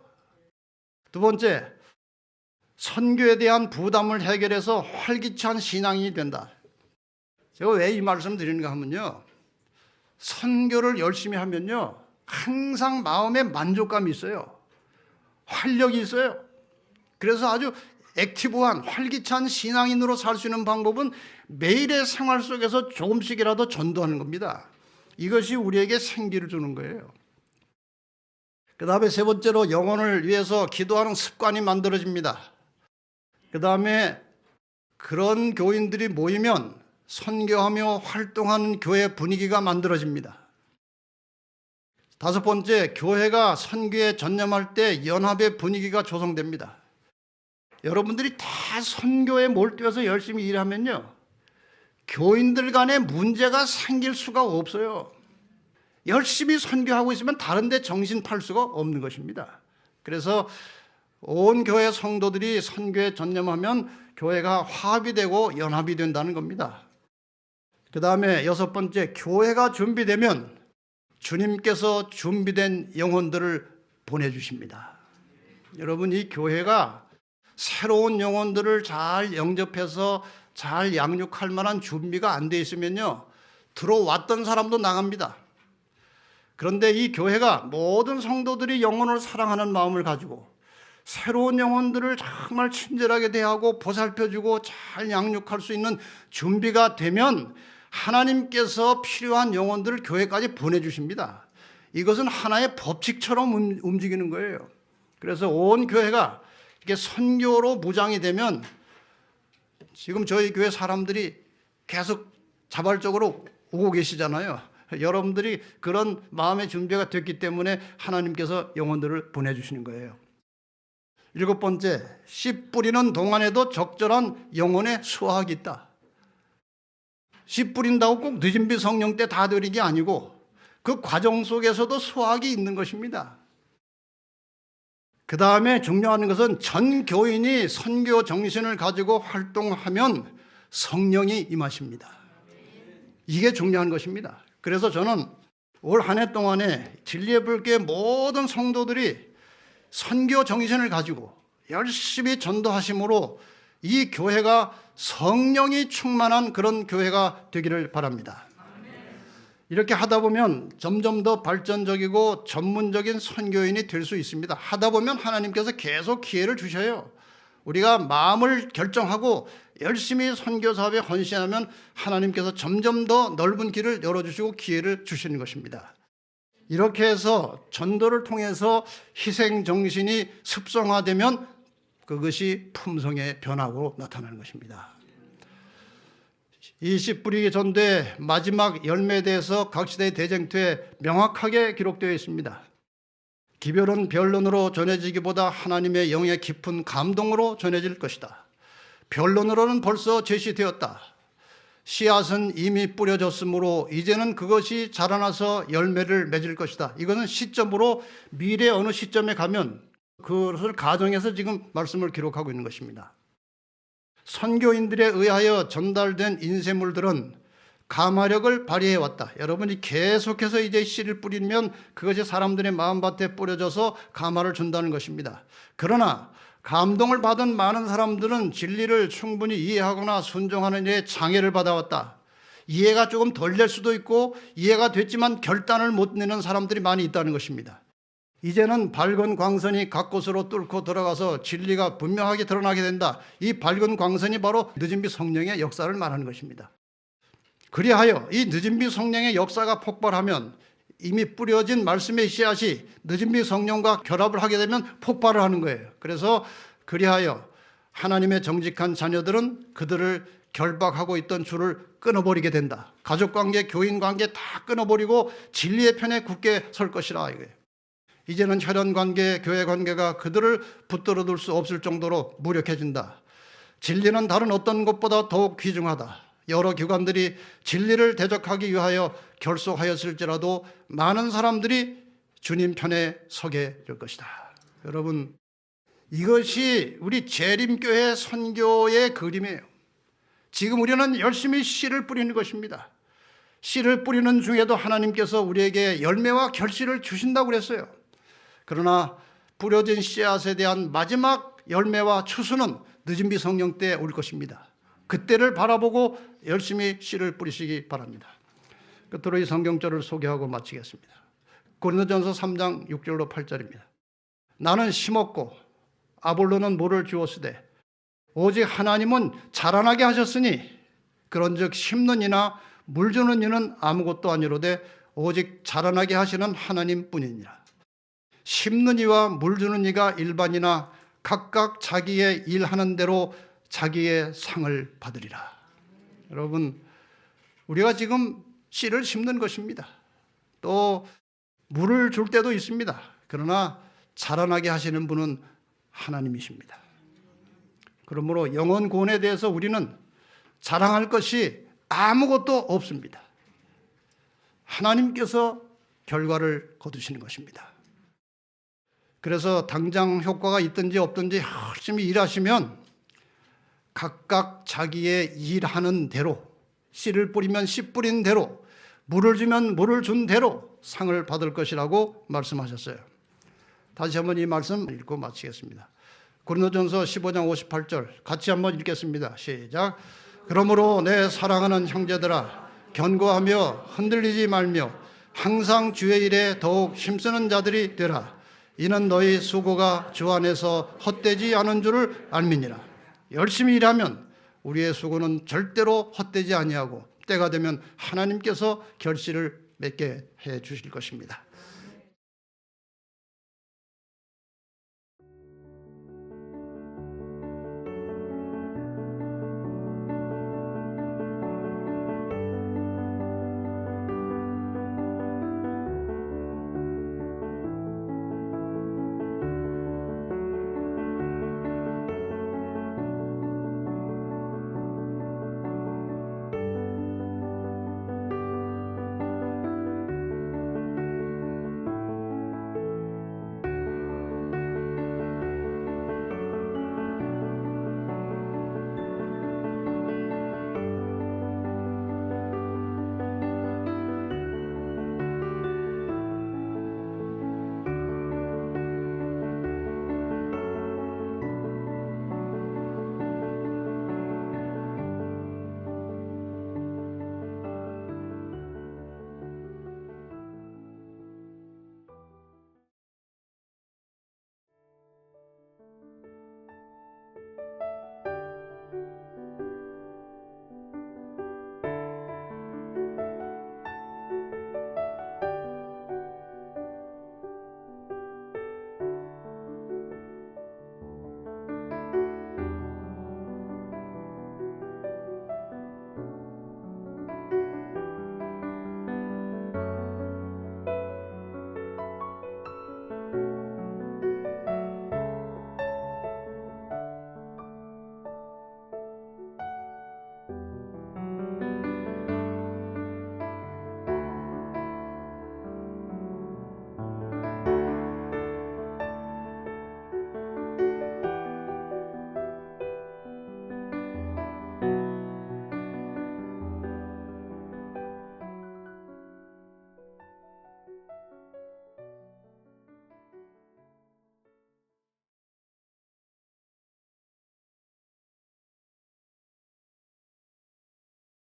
두 번째, 선교에 대한 부담을 해결해서 활기찬 신앙이 된다. 제가 왜 이 말씀 드리는가 하면요, 선교를 열심히 하면요 항상 마음에 만족감이 있어요. 활력이 있어요. 그래서 아주 액티브한 활기찬 신앙인으로 살 수 있는 방법은 매일의 생활 속에서 조금씩이라도 전도하는 겁니다. 이것이 우리에게 생기를 주는 거예요. 그 다음에 세 번째로 영혼을 위해서 기도하는 습관이 만들어집니다. 그 다음에 그런 교인들이 모이면 선교하며 활동하는 교회 분위기가 만들어집니다. 다섯 번째, 교회가 선교에 전념할 때 연합의 분위기가 조성됩니다. 여러분들이 다 선교에 몰두해서 열심히 일하면요, 교인들 간에 문제가 생길 수가 없어요. 열심히 선교하고 있으면 다른 데 정신 팔 수가 없는 것입니다. 그래서 온 교회 성도들이 선교에 전념하면 교회가 화합이 되고 연합이 된다는 겁니다. 그 다음에 여섯 번째, 교회가 준비되면 주님께서 준비된 영혼들을 보내주십니다. 여러분, 이 교회가 새로운 영혼들을 잘 영접해서 잘 양육할 만한 준비가 안 돼 있으면요, 들어왔던 사람도 나갑니다. 그런데 이 교회가 모든 성도들이 영혼을 사랑하는 마음을 가지고 새로운 영혼들을 정말 친절하게 대하고 보살펴주고 잘 양육할 수 있는 준비가 되면 하나님께서 필요한 영혼들을 교회까지 보내주십니다. 이것은 하나의 법칙처럼 움직이는 거예요. 그래서 온 교회가 이렇게 선교로 무장이 되면, 지금 저희 교회 사람들이 계속 자발적으로 오고 계시잖아요. 여러분들이 그런 마음의 준비가 됐기 때문에 하나님께서 영혼들을 보내주시는 거예요. 일곱 번째, 씨 뿌리는 동안에도 적절한 영혼의 수확이 있다. 씨 뿌린다고 꼭 늦은 비 성령 때 다 되는 게 아니고 그 과정 속에서도 수확이 있는 것입니다. 그 다음에 중요한 것은 전 교인이 선교 정신을 가지고 활동하면 성령이 임하십니다. 이게 중요한 것입니다. 그래서 저는 올 한 해 동안에 진리의 불교의 모든 성도들이 선교 정신을 가지고 열심히 전도하심으로 이 교회가 성령이 충만한 그런 교회가 되기를 바랍니다. 이렇게 하다 보면 점점 더 발전적이고 전문적인 선교인이 될 수 있습니다. 하다 보면 하나님께서 계속 기회를 주셔요. 우리가 마음을 결정하고 열심히 선교 사업에 헌신하면 하나님께서 점점 더 넓은 길을 열어주시고 기회를 주시는 것입니다. 이렇게 해서 전도를 통해서 희생 정신이 습성화되면 그것이 품성의 변화로 나타나는 것입니다. 이 씨 뿌리기 전도의 마지막 열매에 대해서 각 시대의 대쟁투에 명확하게 기록되어 있습니다. 기별은 변론으로 전해지기보다 하나님의 영의 깊은 감동으로 전해질 것이다. 변론으로는 벌써 제시되었다. 씨앗은 이미 뿌려졌으므로 이제는 그것이 자라나서 열매를 맺을 것이다. 이것은 시점으로 미래 어느 시점에 가면 그것을 가정해서 지금 말씀을 기록하고 있는 것입니다. 선교인들에 의하여 전달된 인쇄물들은 감화력을 발휘해 왔다. 여러분이 계속해서 이제 씨를 뿌리면 그것이 사람들의 마음밭에 뿌려져서 감화를 준다는 것입니다. 그러나 감동을 받은 많은 사람들은 진리를 충분히 이해하거나 순종하는 일에 장애를 받아왔다. 이해가 조금 덜 될 수도 있고 이해가 됐지만 결단을 못 내는 사람들이 많이 있다는 것입니다. 이제는 밝은 광선이 각 곳으로 뚫고 들어가서 진리가 분명하게 드러나게 된다. 이 밝은 광선이 바로 늦은비 성령의 역사를 말하는 것입니다. 그리하여 이 늦은비 성령의 역사가 폭발하면 이미 뿌려진 말씀의 씨앗이 늦은비 성령과 결합을 하게 되면 폭발을 하는 거예요. 그래서 그리하여 하나님의 정직한 자녀들은 그들을 결박하고 있던 줄을 끊어버리게 된다. 가족관계, 교인관계 다 끊어버리고 진리의 편에 굳게 설 것이라 이거예요. 이제는 혈연관계, 교회관계가 그들을 붙들어둘 수 없을 정도로 무력해진다. 진리는 다른 어떤 것보다 더욱 귀중하다. 여러 기관들이 진리를 대적하기 위하여 결속하였을지라도 많은 사람들이 주님 편에 서게 될 것이다. 여러분, 이것이 우리 재림교회 선교의 그림이에요. 지금 우리는 열심히 씨를 뿌리는 것입니다. 씨를 뿌리는 중에도 하나님께서 우리에게 열매와 결실을 주신다고 그랬어요. 그러나 뿌려진 씨앗에 대한 마지막 열매와 추수는 늦은 비 성령 때 올 것입니다. 그때를 바라보고 열심히 씨를 뿌리시기 바랍니다. 끝으로 이 성경절을 소개하고 마치겠습니다. 고린도전서 3장 6절로 8절입니다. 나는 심었고 아볼로는 물을 주었으되 오직 하나님은 자라나게 하셨으니 그런즉 심는 이나 물 주는 이는 아무것도 아니로되 오직 자라나게 하시는 하나님뿐이니라. 심는 이와 물 주는 이가 일반이나 각각 자기의 일하는 대로 자기의 상을 받으리라. 여러분, 우리가 지금 씨를 심는 것입니다. 또 물을 줄 때도 있습니다. 그러나 자라나게 하시는 분은 하나님이십니다. 그러므로 영혼 구원에 대해서 우리는 자랑할 것이 아무것도 없습니다. 하나님께서 결과를 거두시는 것입니다. 그래서 당장 효과가 있든지 없든지 열심히 일하시면 각각 자기의 일하는 대로, 씨를 뿌리면 씨 뿌린 대로, 물을 주면 물을 준 대로 상을 받을 것이라고 말씀하셨어요. 다시 한번 이 말씀 읽고 마치겠습니다. 고린도전서 15장 58절 같이 한번 읽겠습니다. 시작. 그러므로 내 사랑하는 형제들아, 견고하며 흔들리지 말며 항상 주의 일에 더욱 힘쓰는 자들이 되라. 이는 너희 수고가 주 안에서 헛되지 않은 줄을 알미니라. 열심히 일하면 우리의 수고는 절대로 헛되지 아니하고 때가 되면 하나님께서 결실을 맺게 해 주실 것입니다.